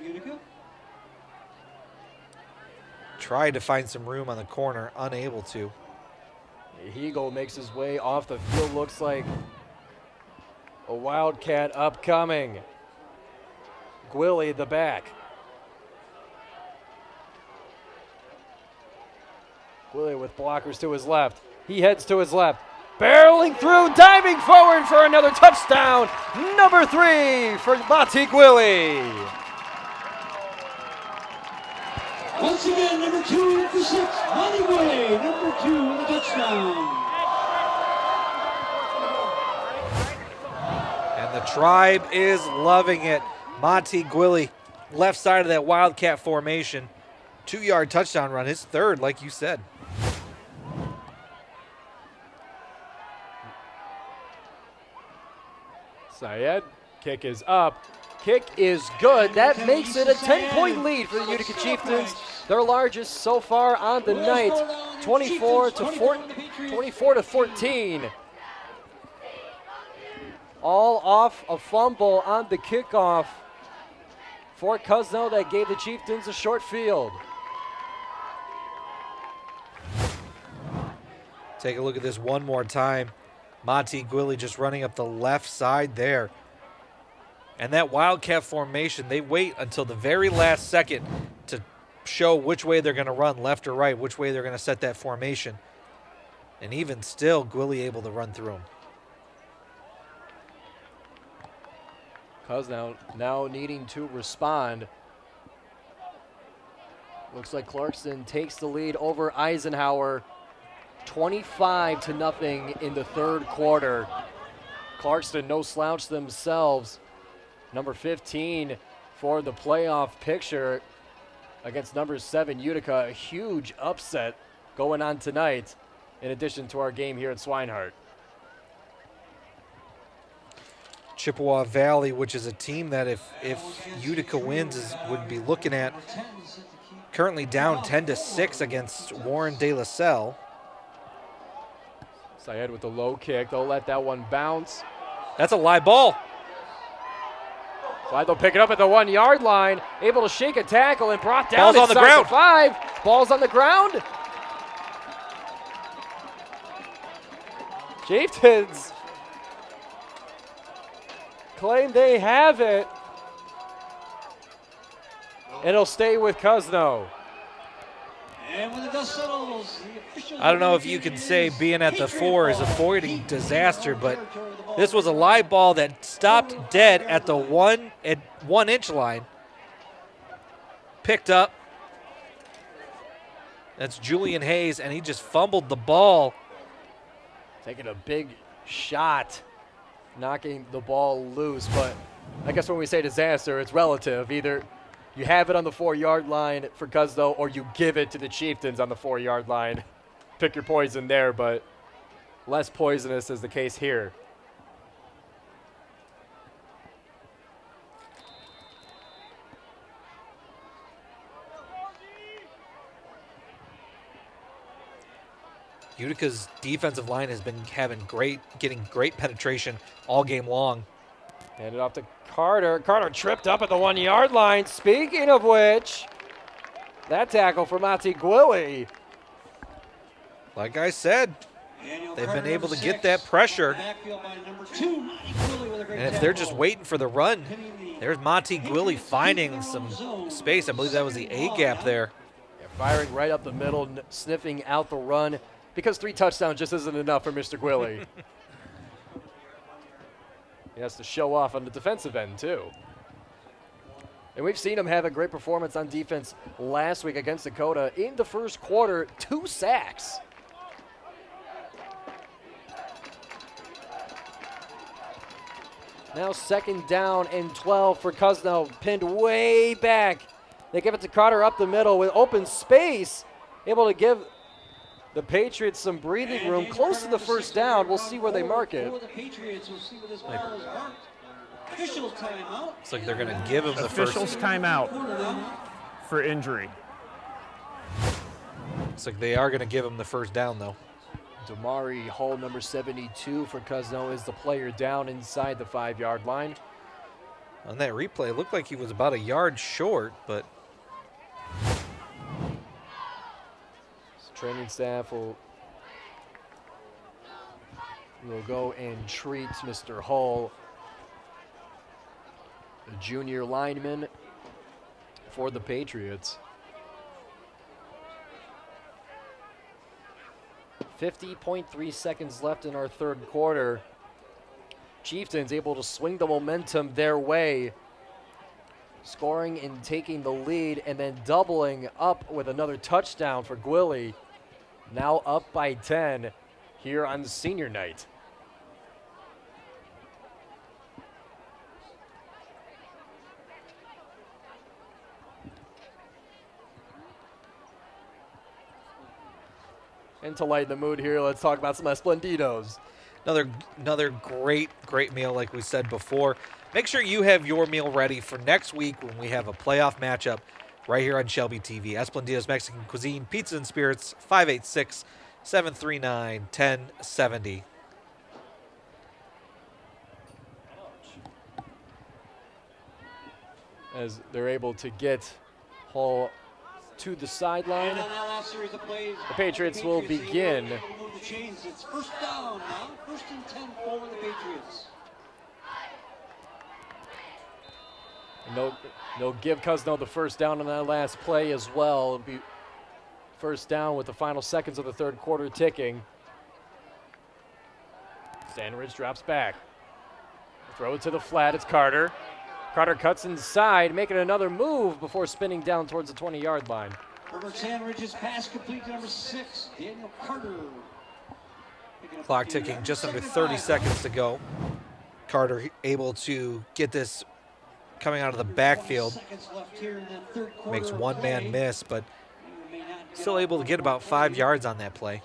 Tried to find some room on the corner, unable to. Eagle makes his way off the field. Looks like a Wildcat upcoming. Gwilly the back. Gwilly with blockers to his left. He heads to his left. Barreling through, diving forward for another touchdown. Number 3 for Monty Gwilly. Once again, number 2 for 6, Monty Gwilly, number 2 with a touchdown. And the tribe is loving it. Monty Gwilly, left side of that Wildcat formation. 2-yard touchdown run, his third, like you said. Syed, kick is up. Kick is good. That makes it a 10-point lead for the Utica Chieftains. Their largest so far on the night, 24 to 14. All off a fumble on the kickoff for Cousino that gave the Chieftains a short field. Take a look at this one more time. Monty Gwilly just running up the left side there. And that Wildcat formation, they wait until the very last second to show which way they're going to run, left or right, which way they're going to set that formation. And even still, Gwilly able to run through them. Cousino now needing to respond. Looks like Clarkston takes the lead over Eisenhower, 25-0 in the third quarter. Clarkston, no slouch themselves. Number 15 for the playoff picture against number 7 Utica. A huge upset going on tonight in addition to our game here at Swinehart. Chippewa Valley, which is a team that if Utica wins would be looking at currently down 10-6 against Warren De La Salle. Syed with the low kick. They'll let that one bounce. That's a live ball. Syed, they'll pick it up at the 1 yard line. Able to shake a tackle and brought down. Ball's on the ground. 5. Ball's on the ground. Chieftains claim they have it. It'll stay with Cousino. And when the dust settles, I don't know if you can say being at the 4 is avoiding disaster, but this was a live ball that stopped dead at the 1 inch line. Picked up. That's Julian Hayes, and he just fumbled the ball. Taking a big shot, knocking the ball loose. But I guess when we say disaster, it's relative. Either you have it on the 4 yard line for Cousino, or you give it to the Chieftains on the 4 yard line. Pick your poison there, but less poisonous is the case here. Utica's defensive line has been getting great penetration all game long. Hand it off to Carter. Carter tripped up at the 1 yard line. Speaking of which, that tackle for Monty Gwilly. Like I said, they've been able to get that pressure. And if they're just waiting for the run, there's Monty Gwilly finding some space. I believe that was the A gap there. Yeah, firing right up the middle, sniffing out the run, because 3 touchdowns just isn't enough for Mr. Gwilly. He has to show off on the defensive end, too. And we've seen him have a great performance on defense last week against Dakota. In the first quarter, 2 sacks. Now 2nd down and 12 for Cousino, pinned way back. They give it to Carter up the middle with open space, able to give the Patriots some breathing room close to the first down. We'll see where they mark it. Officials timeout. Looks like they're going to give him the Officials timeout for injury. Looks like they are going to give him the first down, though. Damari Hull, number 72 for Cousino, is the player down inside the 5 yard line. On that replay, it looked like he was about a yard short, but training staff will go and treat Mr. Hull, a junior lineman for the Patriots. 50.3 seconds left in our third quarter. Chieftains able to swing the momentum their way, scoring and taking the lead, and then doubling up with another touchdown for Gwilly. Now up by 10 here on senior night. And to lighten the mood here, let's talk about some Esplendidos. Another great meal, like we said before. Make sure you have your meal ready for next week when we have a playoff matchup right here on Shelby TV. Esplendidos Mexican Cuisine, Pizza and Spirits, 586-739-1070. As they're able to get Hull to the sideline. The Patriots will begin. It's first down now, 1st and 10 for the Patriots. And they'll give Cousino the first down on that last play as well. It'll be first down with the final seconds of the third quarter ticking. Sandridge drops back. Throw it to the flat, it's Carter. Carter cuts inside, making another move before spinning down towards the 20-yard line. Herbert Sandridge's pass complete to number 6, Daniel Carter. Clock ticking, just under 30 seconds to go. Carter able to get this coming out of the backfield. Makes one man miss, but still able to get about 5 yards on that play.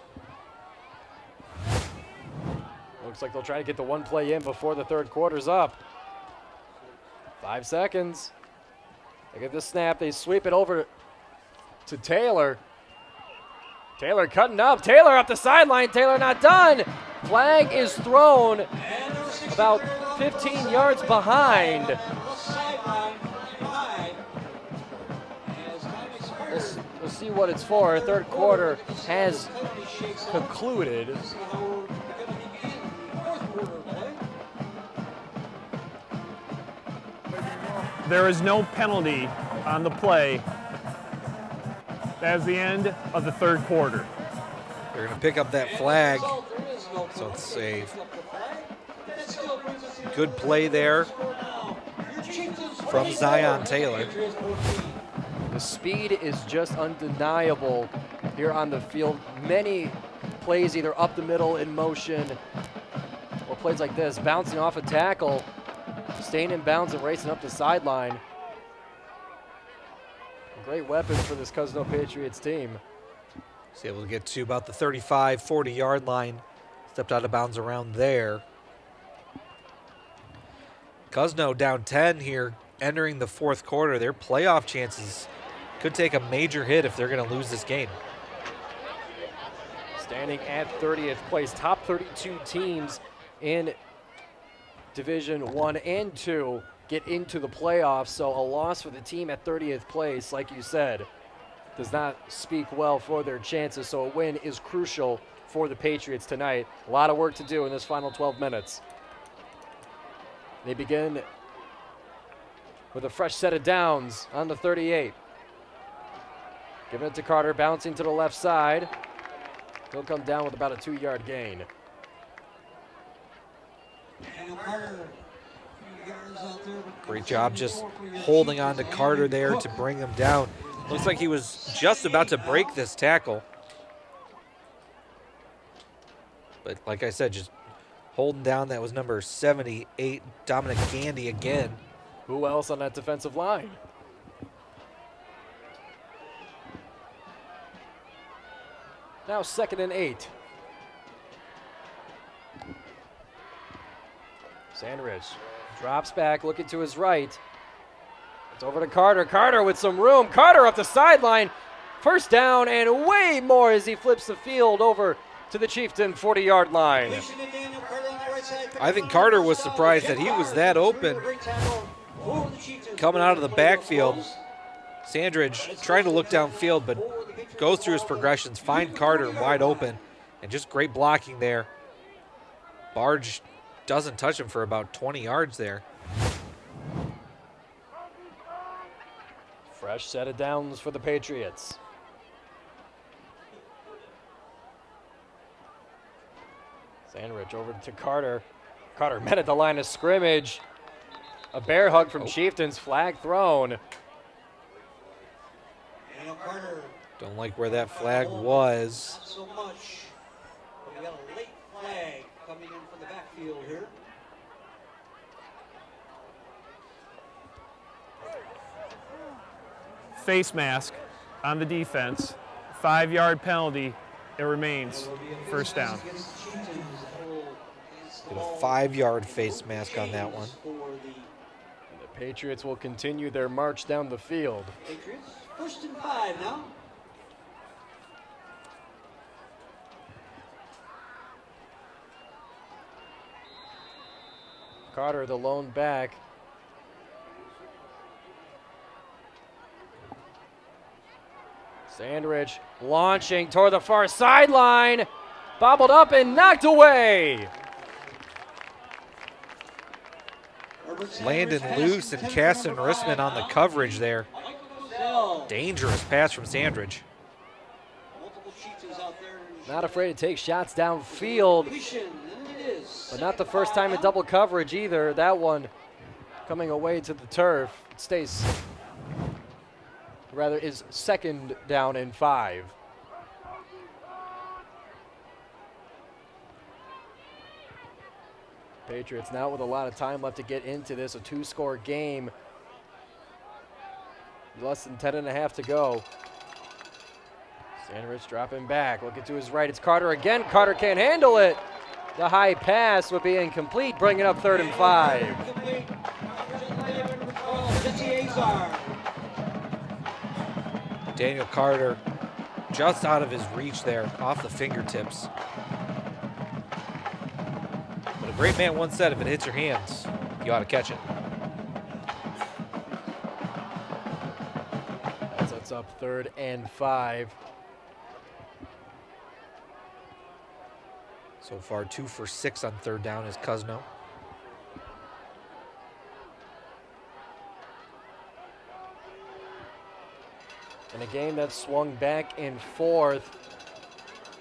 Looks like they'll try to get the one play in before the third quarter's up. 5 seconds. They get the snap. They sweep it over to Taylor. Taylor cutting up. Taylor up the sideline. Taylor not done. Flag is thrown about 15 yards behind. We'll see what it's for. Third quarter has concluded. There is no penalty on the play. That is the end of the third quarter. They're going to pick up that flag. So it's a good play there from Zion Taylor. The speed is just undeniable here on the field. Many plays either up the middle in motion or plays like this, bouncing off a tackle, staying in bounds and racing up the sideline. A great weapon for this Cousino Patriots team. He's able to get to about the 35, 40-yard line. Stepped out of bounds around there. Cousino down 10 here, entering the fourth quarter. Their playoff chances could take a major hit if they're going to lose this game. Standing at 30th place, top 32 teams in Division 1 and 2 get into the playoffs, so a loss for the team at 30th place, like you said, does not speak well for their chances, so a win is crucial for the Patriots tonight. A lot of work to do in this final 12 minutes. They begin with a fresh set of downs on the 38. Giving it to Carter, bouncing to the left side. He'll come down with about a 2-yard gain. Great job just holding on to Carter there to bring him down. Looks like he was just about to break this tackle. But like I said, just holding down. That was number 78, Dominic Gandy again. Who else on that defensive line? Now 2nd and 8. Sandridge drops back, looking to his right. It's over to Carter. Carter with some room. Carter up the sideline. First down and way more as he flips the field over to the Chieftain 40-yard line. I think Carter was surprised that he was that open. Coming out of the backfield, Sandridge trying to look downfield, but goes through his progressions, find Carter wide open, and just great blocking there. Barge doesn't touch him for about 20 yards there. Fresh set of downs for the Patriots. Sandridge over to Carter. Carter met at the line of scrimmage. A bear hug from Chieftains, flag thrown. Don't like where that flag was. Not so much. But we got a late flag coming in from the backfield here. Face mask on the defense. 5-yard penalty. It remains first down. Get a 5-yard face mask on that one. The Patriots will continue their march down the field. Patriots, 1st and 5 now. Carter, the lone back. Sandridge launching toward the far sideline. Bobbled up and knocked away. Landon loose and Caston Rissman on the coverage there. Dangerous pass from Sandridge. Not afraid to take shots downfield, but not the first time in double coverage either. That one coming away to the turf. It stays rather is 2nd down and 5. Patriots now with a lot of time left to get into this, a 2-score game. Less than 10.5 to go. Sandridge dropping back, looking to his right. It's Carter again. Carter can't handle it. The high pass would be incomplete, bringing up 3rd and 5. Daniel Carter just out of his reach there, off the fingertips. But a great man once said, if it hits your hands, you ought to catch it. That sets up 3rd and 5. So far, 2 for 6 on 3rd down is Cousino. In a game that swung back and forth,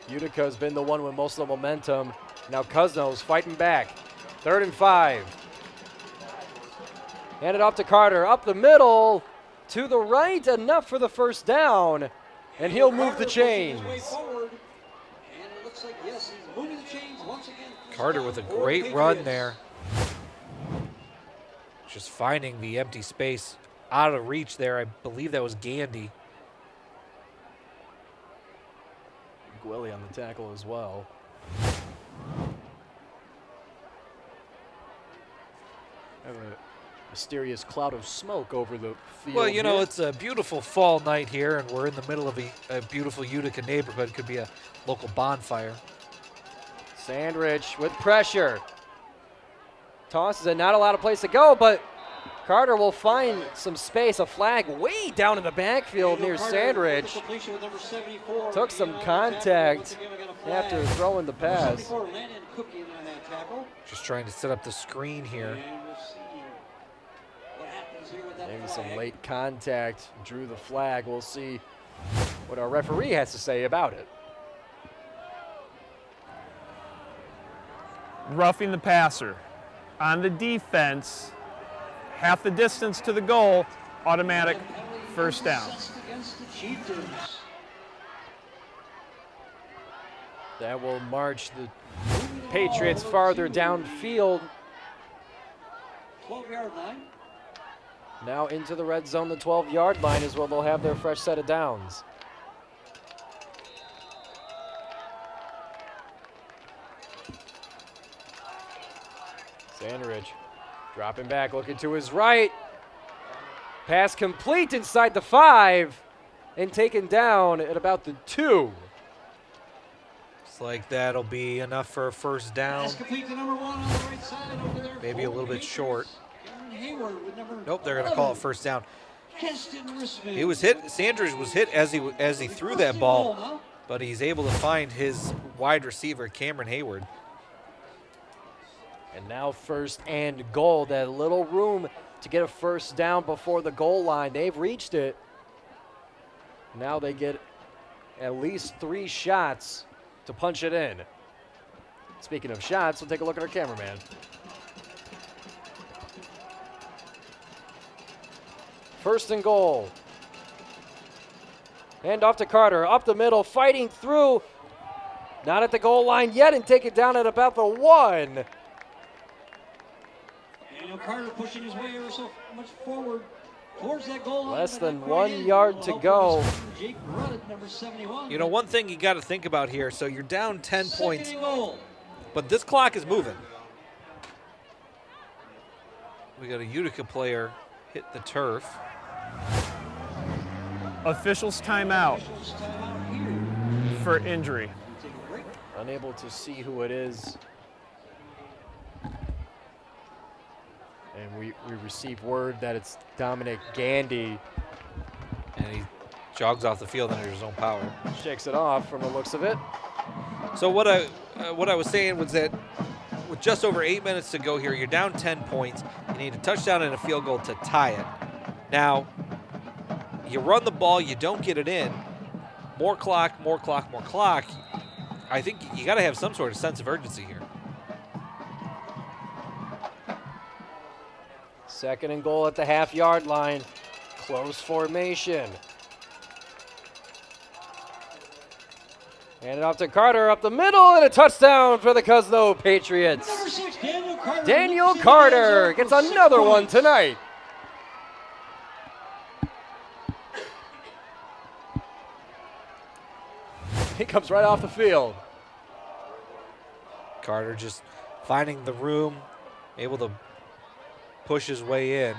Utica's been the one with most of the momentum. Now Cousino's fighting back. 3rd and 5. Hand it off to Carter, up the middle, to the right, enough for the 1st down, and he'll move the chains. Carter with a great run there. Just finding the empty space out of reach there. I believe that was Gandy. Gwilly on the tackle as well. Have a mysterious cloud of smoke over the field. Well, you know, here. it's a beautiful fall night here, and we're in the middle of a beautiful Utica neighborhood. Could be a local bonfire. Sandridge with pressure. Tosses it, not a lot of place to go, but Carter will find some space. A flag way down in the backfield near Sandridge. Took some contact after throwing the pass. Just trying to set up the screen here. Maybe some late contact drew the flag. We'll see what our referee has to say about it. Roughing the passer. On the defense, half the distance to the goal, automatic 1st down. That will march the Patriots farther downfield. 12-yard line. Now into the red zone, the 12-yard line is where they'll have their fresh set of downs. Sandridge dropping back, looking to his right. Pass complete inside the 5 and taken down at about the 2. Looks like that'll be enough for a 1st down. Maybe a little bit short. Nope, they're going to call it 1st down. He was hit. Sandridge was hit as he threw that ball, but he's able to find his wide receiver, Cameron Hayward. And now 1st and goal. That little room to get a 1st down before the goal line. They've reached it. Now they get at least 3 shots to punch it in. Speaking of shots, we'll take a look at our cameraman. First and goal. Hand off to Carter, up the middle, fighting through. Not at the goal line yet, and take it down at about the 1. Daniel Carter pushing his way ever so much forward towards that goal line. Less than 1 yard to go. Jake Ruddett, number 71. You know, one thing you got to think about here, so you're down 10 points, but this clock is moving. We got a Utica player hit the turf. Officials timeout for injury. Unable to see who it is. And we receive word that it's Dominic Gandy. And he jogs off the field under his own power. Shakes it off from the looks of it. So what I was saying was that with just over 8 minutes to go here, you're down 10 points. You need a touchdown and a field goal to tie it. Now, you run the ball, you don't get it in. More clock, more clock, more clock. I think you got to have some sort of sense of urgency here. 2nd and goal at the half-yard line. Close formation. Hand it off to Carter up the middle, and a touchdown for the Cousino Patriots. Number 6, Daniel Carter. Daniel Carter gets another one tonight. He comes right off the field. Carter just finding the room, able to push his way in.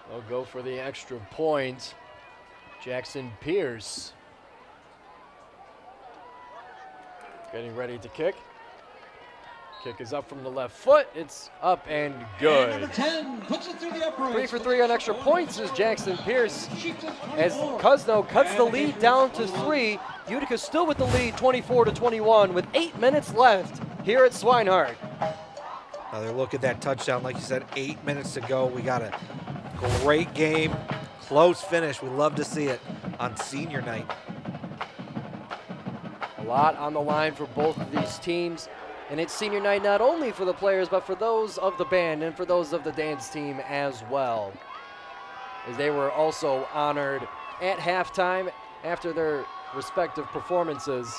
They'll go for the extra point. Jackson Pierce getting ready to kick. Kick is up from the left foot. It's up and good. And number 10 puts it through the uprights. 3 for 3 on extra points is Jackson Pierce. As Cousino cuts the lead down to 3. Utica still with the lead, 24-21, with 8 minutes left here at Swinehart. Another look at that touchdown. Like you said, 8 minutes to go. We got a great game. Close finish. We love to see it on senior night. A lot on the line for both of these teams. And it's senior night not only for the players, but for those of the band and for those of the dance team as well. As they were also honored at halftime after their respective performances.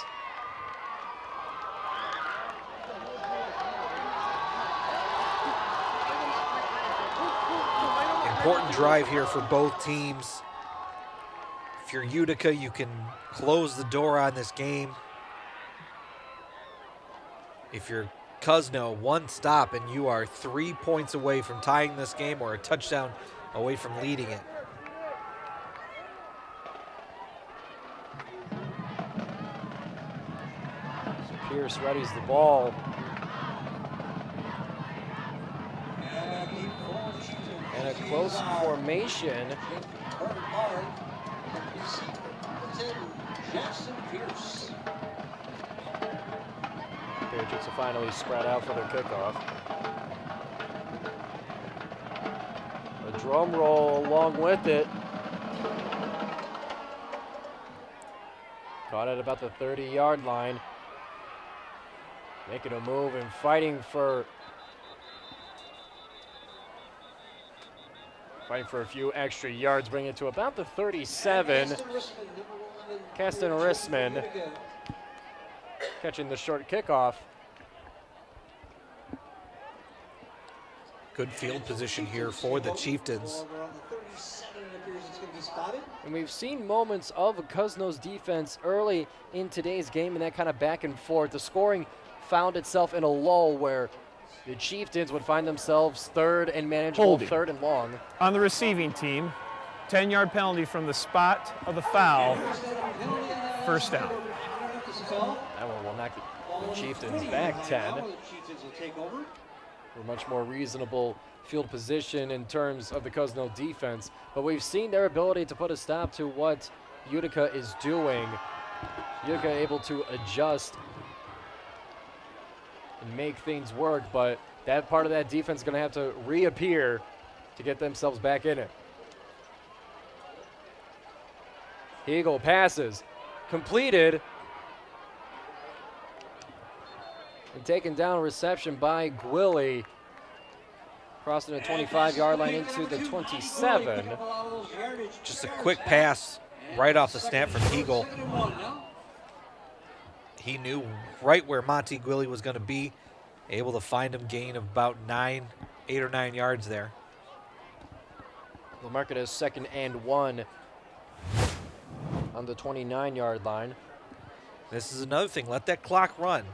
Important drive here for both teams. If you're Utica, you can close the door on this game. If you're Cousino, one stop and you are 3 points away from tying this game or a touchdown away from leading it. So Pierce readies the ball. And a close formation. Jackson Pierce. Patriots will finally spread out for their kickoff. A drum roll along with it. Caught at about the 30-yard line. Making a move and fighting for a few extra yards, bringing it to about the 37. Caston Rissman catching the short kickoff. Good field position here for the Chieftains. And we've seen moments of Cousino's defense early in today's game, and that kind of back and forth. The scoring found itself in a lull where the Chieftains would find themselves third and manageable, Holding. third and long. On the receiving team, 10-yard penalty from the spot of the foul. First down. That one will knock the Chieftains back 10. For a much more reasonable field position in terms of the Cousino defense. But we've seen their ability to put a stop to what Utica is doing. Utica able to adjust and make things work, but that part of that defense is going to have to reappear to get themselves back in it. Eagle passes, completed, and taken down reception by Gwilly. Crossing the 25-yard line into the 27. Just a quick pass right off the snap from Eagle. He knew right where Monty Gwilly was going to be, able to find him, gain of about 8 or 9 yards there. We'll mark it as 2nd and 1 on the 29-yard line. This is another thing, let that clock run.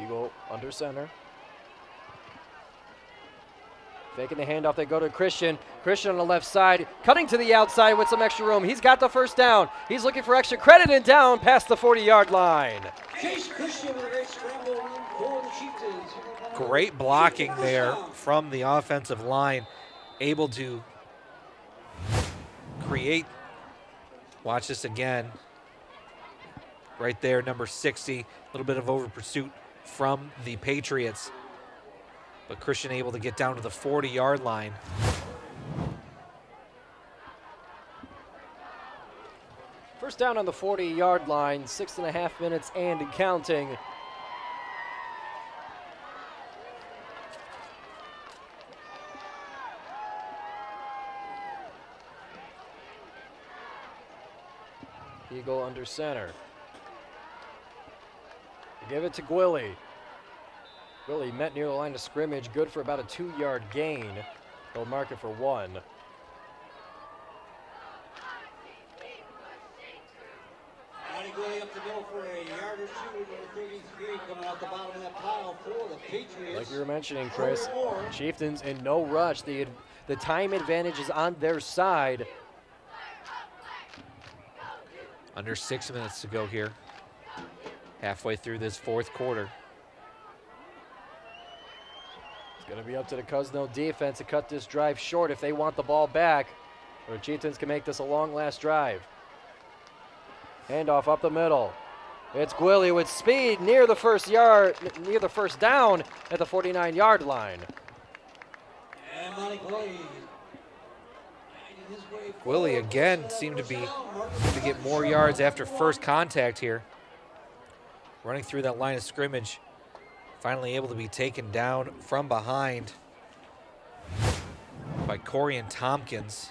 Eagle under center. Faking the handoff, they go to Christian. Christian on the left side, cutting to the outside with some extra room. He's got the first down. He's looking for extra credit and down past the 40-yard line. Chase Christian with a great scramble run for the Chieftains. Great blocking there from the offensive line. Able to create. Watch this again. Right there, number 60. A little bit of over pursuit from the Patriots. But Christian able to get down to the 40-yard line. First down on the 40-yard line, 6.5 minutes and counting. Eagle under center. They give it to Gwilly. Gwilly met near the line of scrimmage, good for about a 2-yard gain. They'll mark it for 1. Gwilly up the middle for a yard or 2 with the 33 coming out the bottom of that pile for the Patriots. Like you were mentioning, Chris, Chieftains in no rush. The time advantage is on their side. Under 6 minutes to go here. Halfway through this fourth quarter. It's going to be up to the Cousino defense to cut this drive short if they want the ball back, or the Chieftains can make this a long last drive. Handoff up the middle. It's Gwilly with speed near the first down at the 49-yard line. And Monty Gwilly. Gwilly again seemed to get more yards after first contact here. Running through that line of scrimmage. Finally able to be taken down from behind by Corian Tompkins.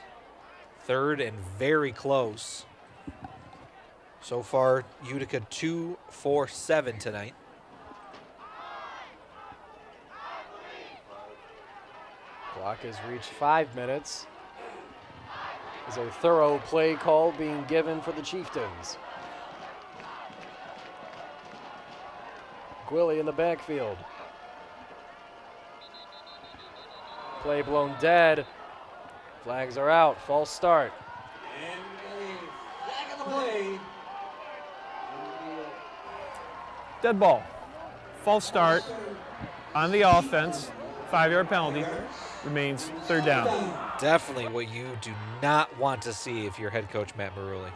3rd and very close. So far, Utica 2 for 7 tonight. Clock has reached 5 minutes. There's a thorough play call being given for the Chieftains. Gwilly in the backfield. Play blown dead. Flags are out. False start. And a flag on the play. Dead ball. False start on the offense. 5-yard penalty. Remains 3rd down. Definitely what you do not want to see if you're head coach Matt Marulli.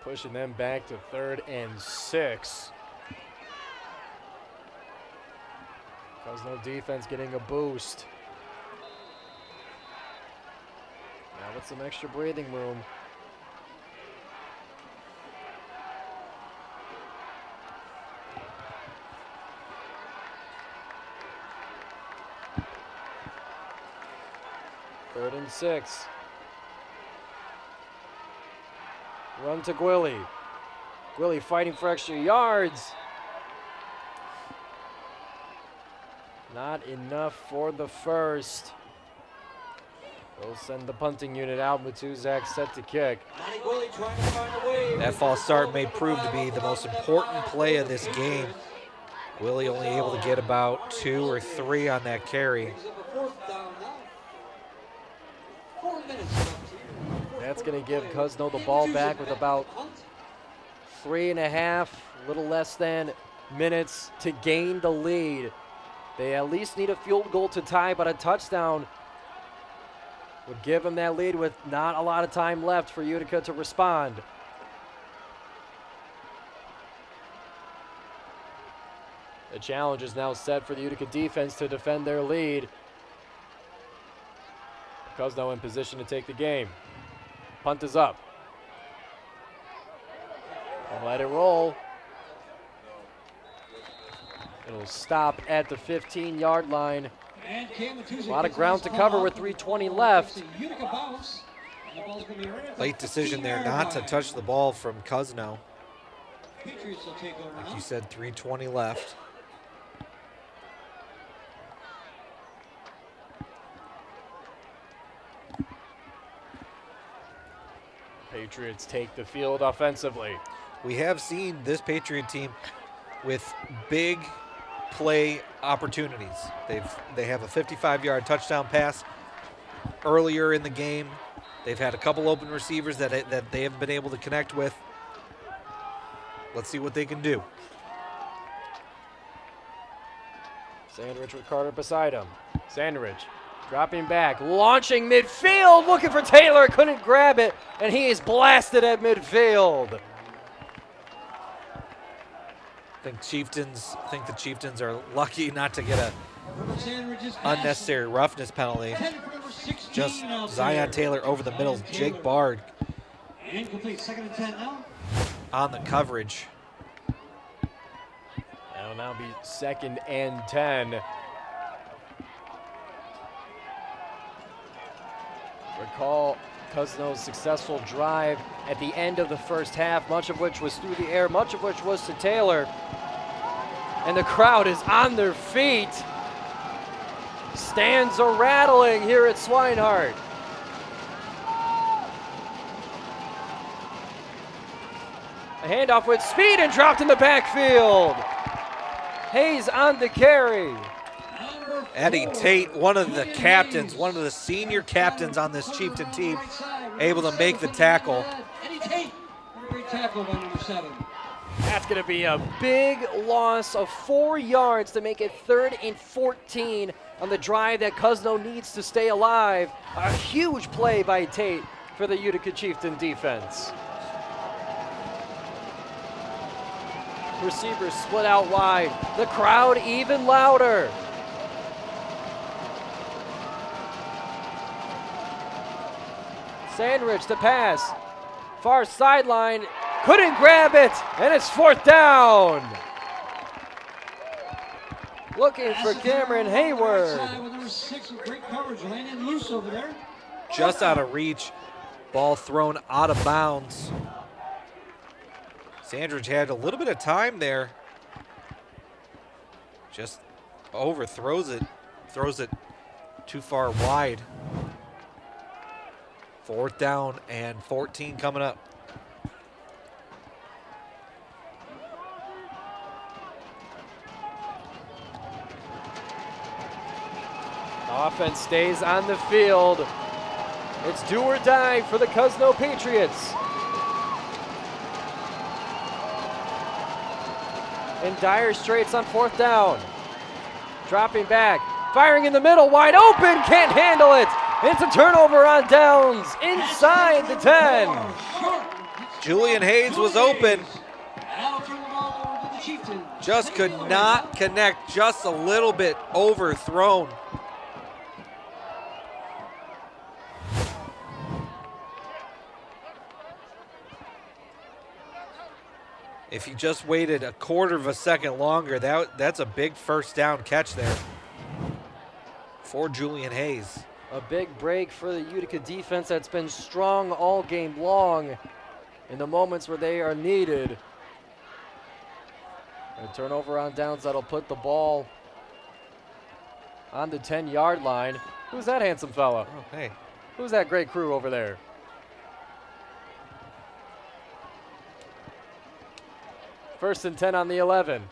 Pushing them back to 3rd and 6. Cousino defense getting a boost. Now with some extra breathing room. Third and 6. Run to Gwilly. Gwilly fighting for extra yards. Not enough for the first. They'll send the punting unit out. Matuzak set to kick. That false start may prove to be the most important play of this game. Gwilly only able to get about 2 or 3 on that carry. That's going to give Cousino the ball back with about 3.5, a little less than minutes to gain the lead. They at least need a field goal to tie, but a touchdown would give them that lead with not a lot of time left for Utica to respond. The challenge is now set for the Utica defense to defend their lead. Cousino in position to take the game. Punt is up. And let it roll. It'll stop at the 15-yard line. A lot of ground to cover with 3:20 left. Late decision there not to touch the ball from Cousino. Like you said, 3:20 left. Patriots take the field offensively. We have seen this Patriot team with big play opportunities. They have a 55-yard touchdown pass earlier in the game. They've had a couple open receivers that they haven't been able to connect with. Let's see what they can do. Sandridge with Carter beside him. Sandridge dropping back, launching midfield, looking for Taylor, couldn't grab it, and he is blasted at midfield. I think the Chieftains are lucky not to get a unnecessary roughness penalty. Just Zion Taylor over the middle, Jake Bard Incomplete, 2nd and 10 now. on the coverage. That'll now be 2nd and 10. Cousino's successful drive at the end of the first half, much of which was through the air, much of which was to Taylor. And the crowd is on their feet. Stands are rattling here at Swinehart. A handoff with speed and dropped in the backfield. Hayes on the carry. Eddie Tate, one of the captains, one of the senior captains on this Chieftain team, able to make the tackle. Eddie Tate, great tackle by number 7. That's going to be a big loss of 4 yards to make it 3rd and 14 on the drive that Cousino needs to stay alive. A huge play by Tate for the Utica Chieftain defense. Receivers split out wide. The crowd even louder. Sandridge to pass. Far sideline. Couldn't grab it, and it's 4th down. Looking for Cameron Hayward. Just out of reach. Ball thrown out of bounds. Sandridge had a little bit of time there. Just overthrows it. Throws it too far wide. 4th down and 14 coming up. Offense stays on the field. It's do or die for the Cousino Patriots. In dire straits on 4th down. Dropping back, firing in the middle, wide open, can't handle it. It's a turnover on downs inside the 10. Julian Hayes was open. Just could not connect, just a little bit overthrown. If he just waited a 1/4 of a second longer, that's a big 1st down catch there for Julian Hayes. A big break for the Utica defense that's been strong all game long in the moments where they are needed. A turnover on downs that'll put the ball on the 10-yard line. Who's that handsome fella? Oh, hey. Who's that great crew over there? First and 10 on the 11.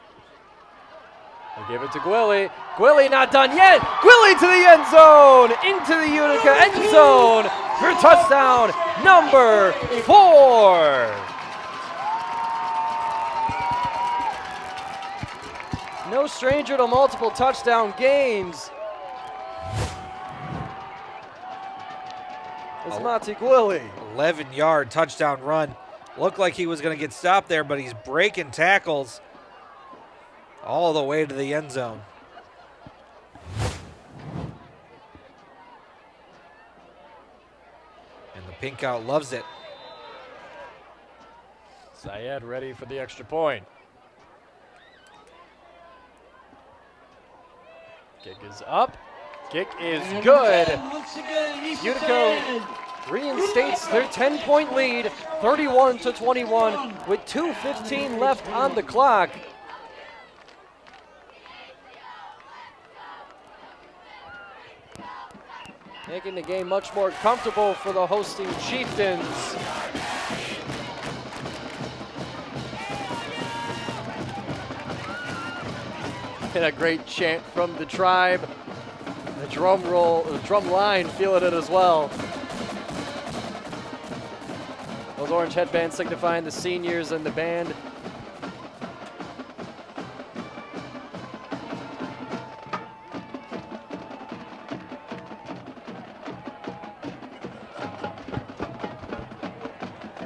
They give it to Gwilly. Gwilly not done yet. Gwilly to the end zone. Into the Utica end zone for touchdown number 4. No stranger to multiple touchdown games. It's Monty Gwilly. 11-yard touchdown run. Looked like he was going to get stopped there, but he's breaking tackles all the way to the end zone. And the pink out loves it. Syed ready for the extra point. Kick is up. Kick is good. Utica reinstates their 10-point lead, 31-21, with 2:15 left on the clock. Making the game much more comfortable for the hosting Chieftains. And a great chant from the tribe. The drum line feeling it as well. Those orange headbands signifying the seniors and the band.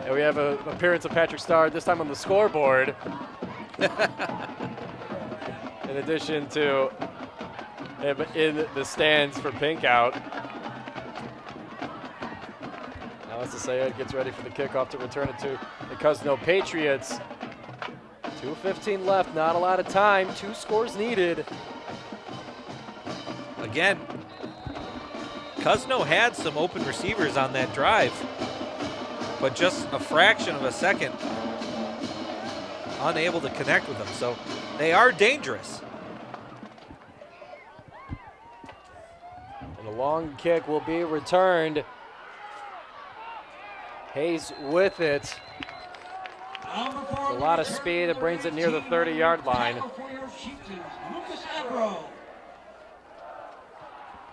And we have an appearance of Patrick Starr, this time on the scoreboard. In addition to him in the stands for pink out. Now as Sayed gets ready for the kickoff to return it to the Cousino Patriots. 2:15 left, not a lot of time, 2 scores needed. Again, Cousino had some open receivers on that drive, but just a fraction of a second unable to connect with them. So they are dangerous. And a long kick will be returned. Hayes with it. A lot of speed. It brings it near the 30-yard line.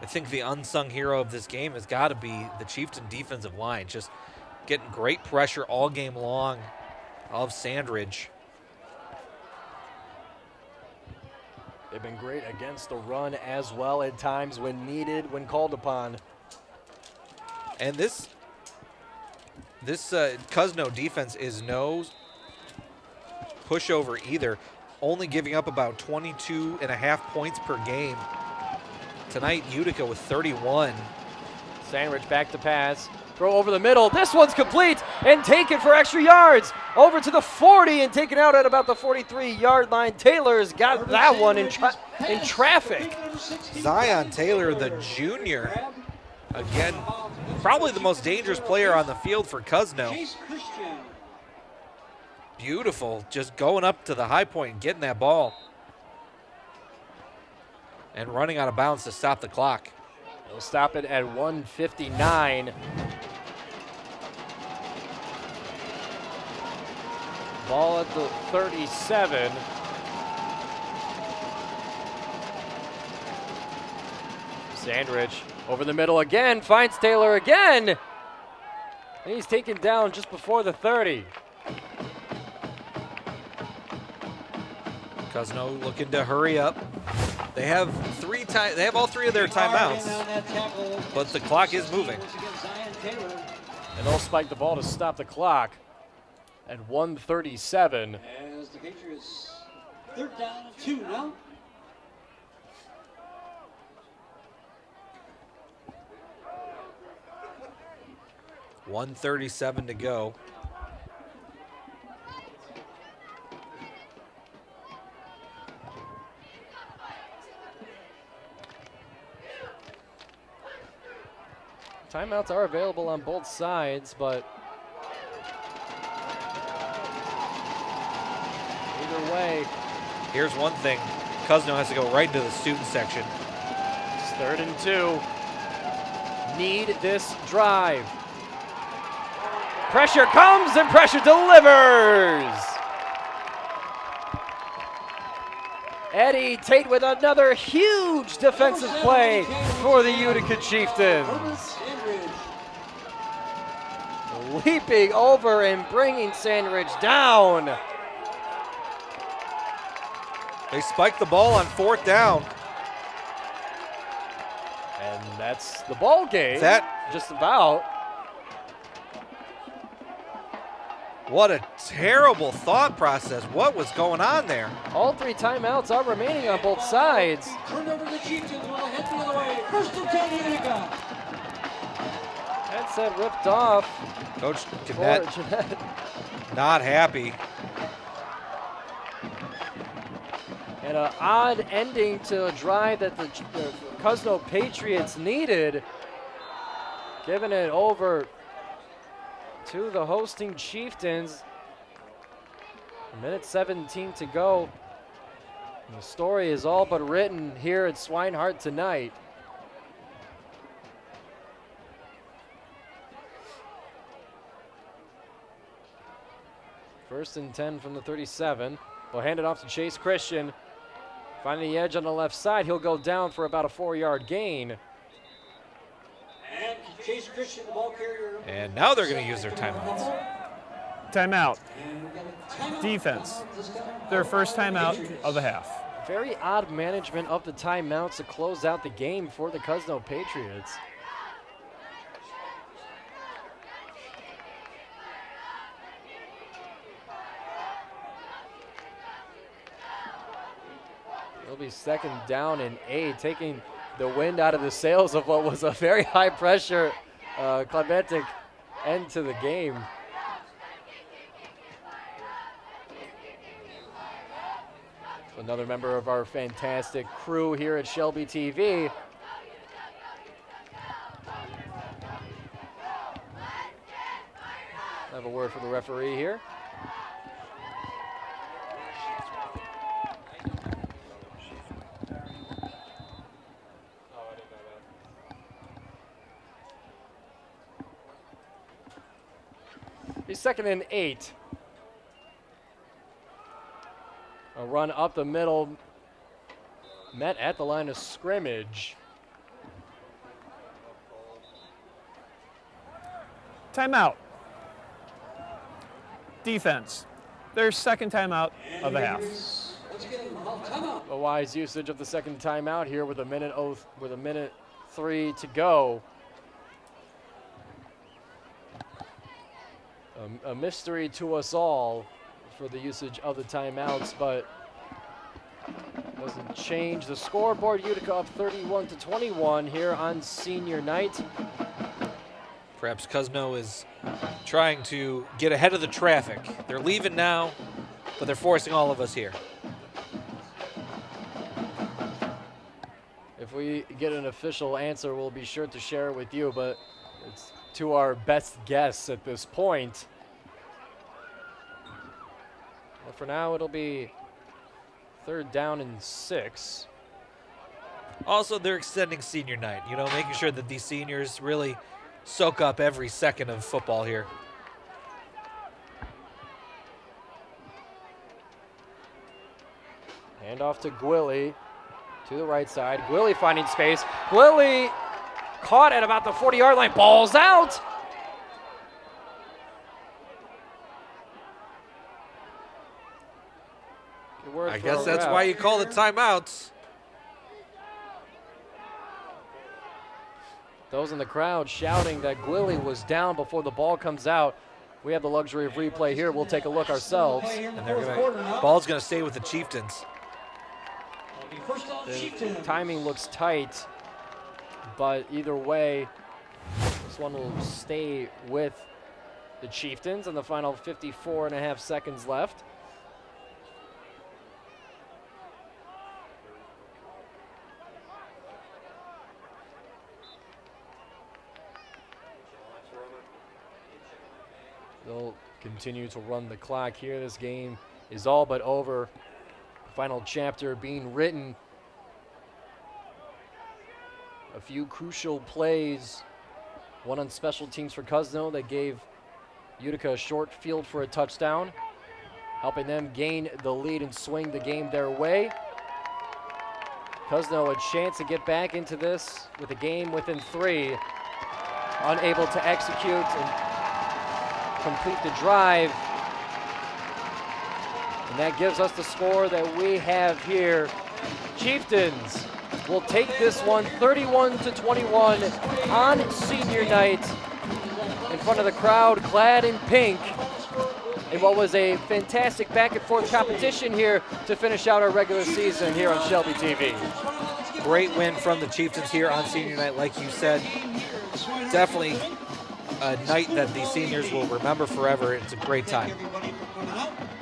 I think the unsung hero of this game has got to be the Chieftain defensive line. Just getting great pressure all game long of Sandridge. They've been great against the run as well at times when needed, when called upon. And this Cousino defense is no pushover either, only giving up about 22.5 points per game. Tonight, Utica with 31. Sandridge back to pass. Throw over the middle. This one's complete and taken for extra yards. Over to the 40 and taken out at about the 43-yard line. Taylor's got that one in traffic. Zion Taylor, the junior, again, probably the most dangerous player on the field for Cousino. Beautiful, just going up to the high point and getting that ball. And running out of bounds to stop the clock. They'll stop it at 1:59. Ball at the 37. Sandridge over the middle again, finds Taylor again. And he's taken down just before the 30. Cousino looking to hurry up. They have all three of their timeouts, but the clock is moving. And they'll spike the ball to stop the clock at 1:37. As the Patriots, 3rd down and 2 now. $1:37 to go. Timeouts are available on both sides, but either way. Here's one thing. Cousino has to go right into the student section. It's 3rd and 2. Need this drive. Pressure comes and pressure delivers. Eddie Tate with another huge defensive play for the Utica Chieftains. Leaping over and bringing Sandridge down. They spiked the ball on 4th down. And that's the ball game. Just about. What a terrible thought process. What was going on there? All 3 timeouts are remaining on both sides. Turned over to the Chieftains while head the other way. 1st and 10 Utica. Headset ripped off. Coach Jeanette not happy. And an odd ending to a drive that the Cousino Patriots needed. Giving it over to the hosting Chieftains. 1:17 to go. And the story is all but written here at Swinehart tonight. First and 10 from the 37. We'll hand it off to Chase Christian. Finding the edge on the left side, he'll go down for about a 4-yard gain. And Chase Christian, the ball carrier. And now they're going to use their timeouts. Timeout. Defense. Their first timeout of the half. Very odd management of the timeouts to close out the game for the Cousino Patriots. It'll be 2nd down and 8, taking the wind out of the sails of what was a very high pressure, climatic end to the game. Another member of our fantastic crew here at Shelby TV. Have a word from the referee here. He's 2nd and 8. A run up the middle, met at the line of scrimmage. Timeout. Defense. Their 2nd timeout of the half. A wise usage of the 2nd timeout here with a minute 3 to go. A mystery to us all for the usage of the timeouts, but doesn't change the scoreboard. Utica up 31-21 here on senior night. Perhaps Cousino is trying to get ahead of the traffic. They're leaving now, but they're forcing all of us here. If we get an official answer, we'll be sure to share it with you, but it's to our best guess at this point. Well, for now, it'll be 3rd down and 6. Also, they're extending senior night, you know, making sure that these seniors really soak up every second of football here. Hand off to Gwilly to the right side. Gwilly finding space. Gwilly caught at about the 40-yard line. Ball's out. I guess that's why you call it timeouts. Those in the crowd shouting that Gwilly was down before the ball comes out. We have the luxury of replay here. We'll take a look ourselves. And ball's going to stay with the Chieftains. The timing looks tight, but either way, this one will stay with the Chieftains and the final 54.5 seconds left. They'll continue to run the clock here. This game is all but over. Final chapter being written. A few crucial plays. One on special teams for Cousino that gave Utica a short field for a touchdown, helping them gain the lead and swing the game their way. Cousino a chance to get back into this with a game within 3. Unable to execute and complete the drive. And that gives us the score that we have here. Chieftains will take this one 31-21 on senior night in front of the crowd clad in pink in what was a fantastic back and forth competition here to finish out our regular season here on Shelby TV. Great win from the Chieftains here on senior night, like you said. Definitely a night that the seniors will remember forever. It's a great time.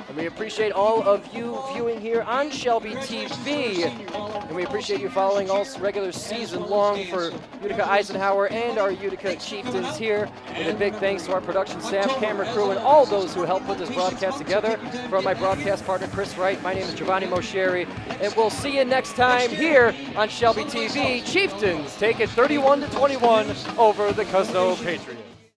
And we appreciate all of you viewing here on Shelby TV. And we appreciate you following all regular season long for Utica Eisenhower and our Utica Chieftains here. And a big thanks to our production staff, camera crew, and all those who helped put this broadcast together. From my broadcast partner, Chris Wright, my name is Giovanni Mosheri. And we'll see you next time here on Shelby TV. Chieftains take it 31-21 over the Cousino Patriots.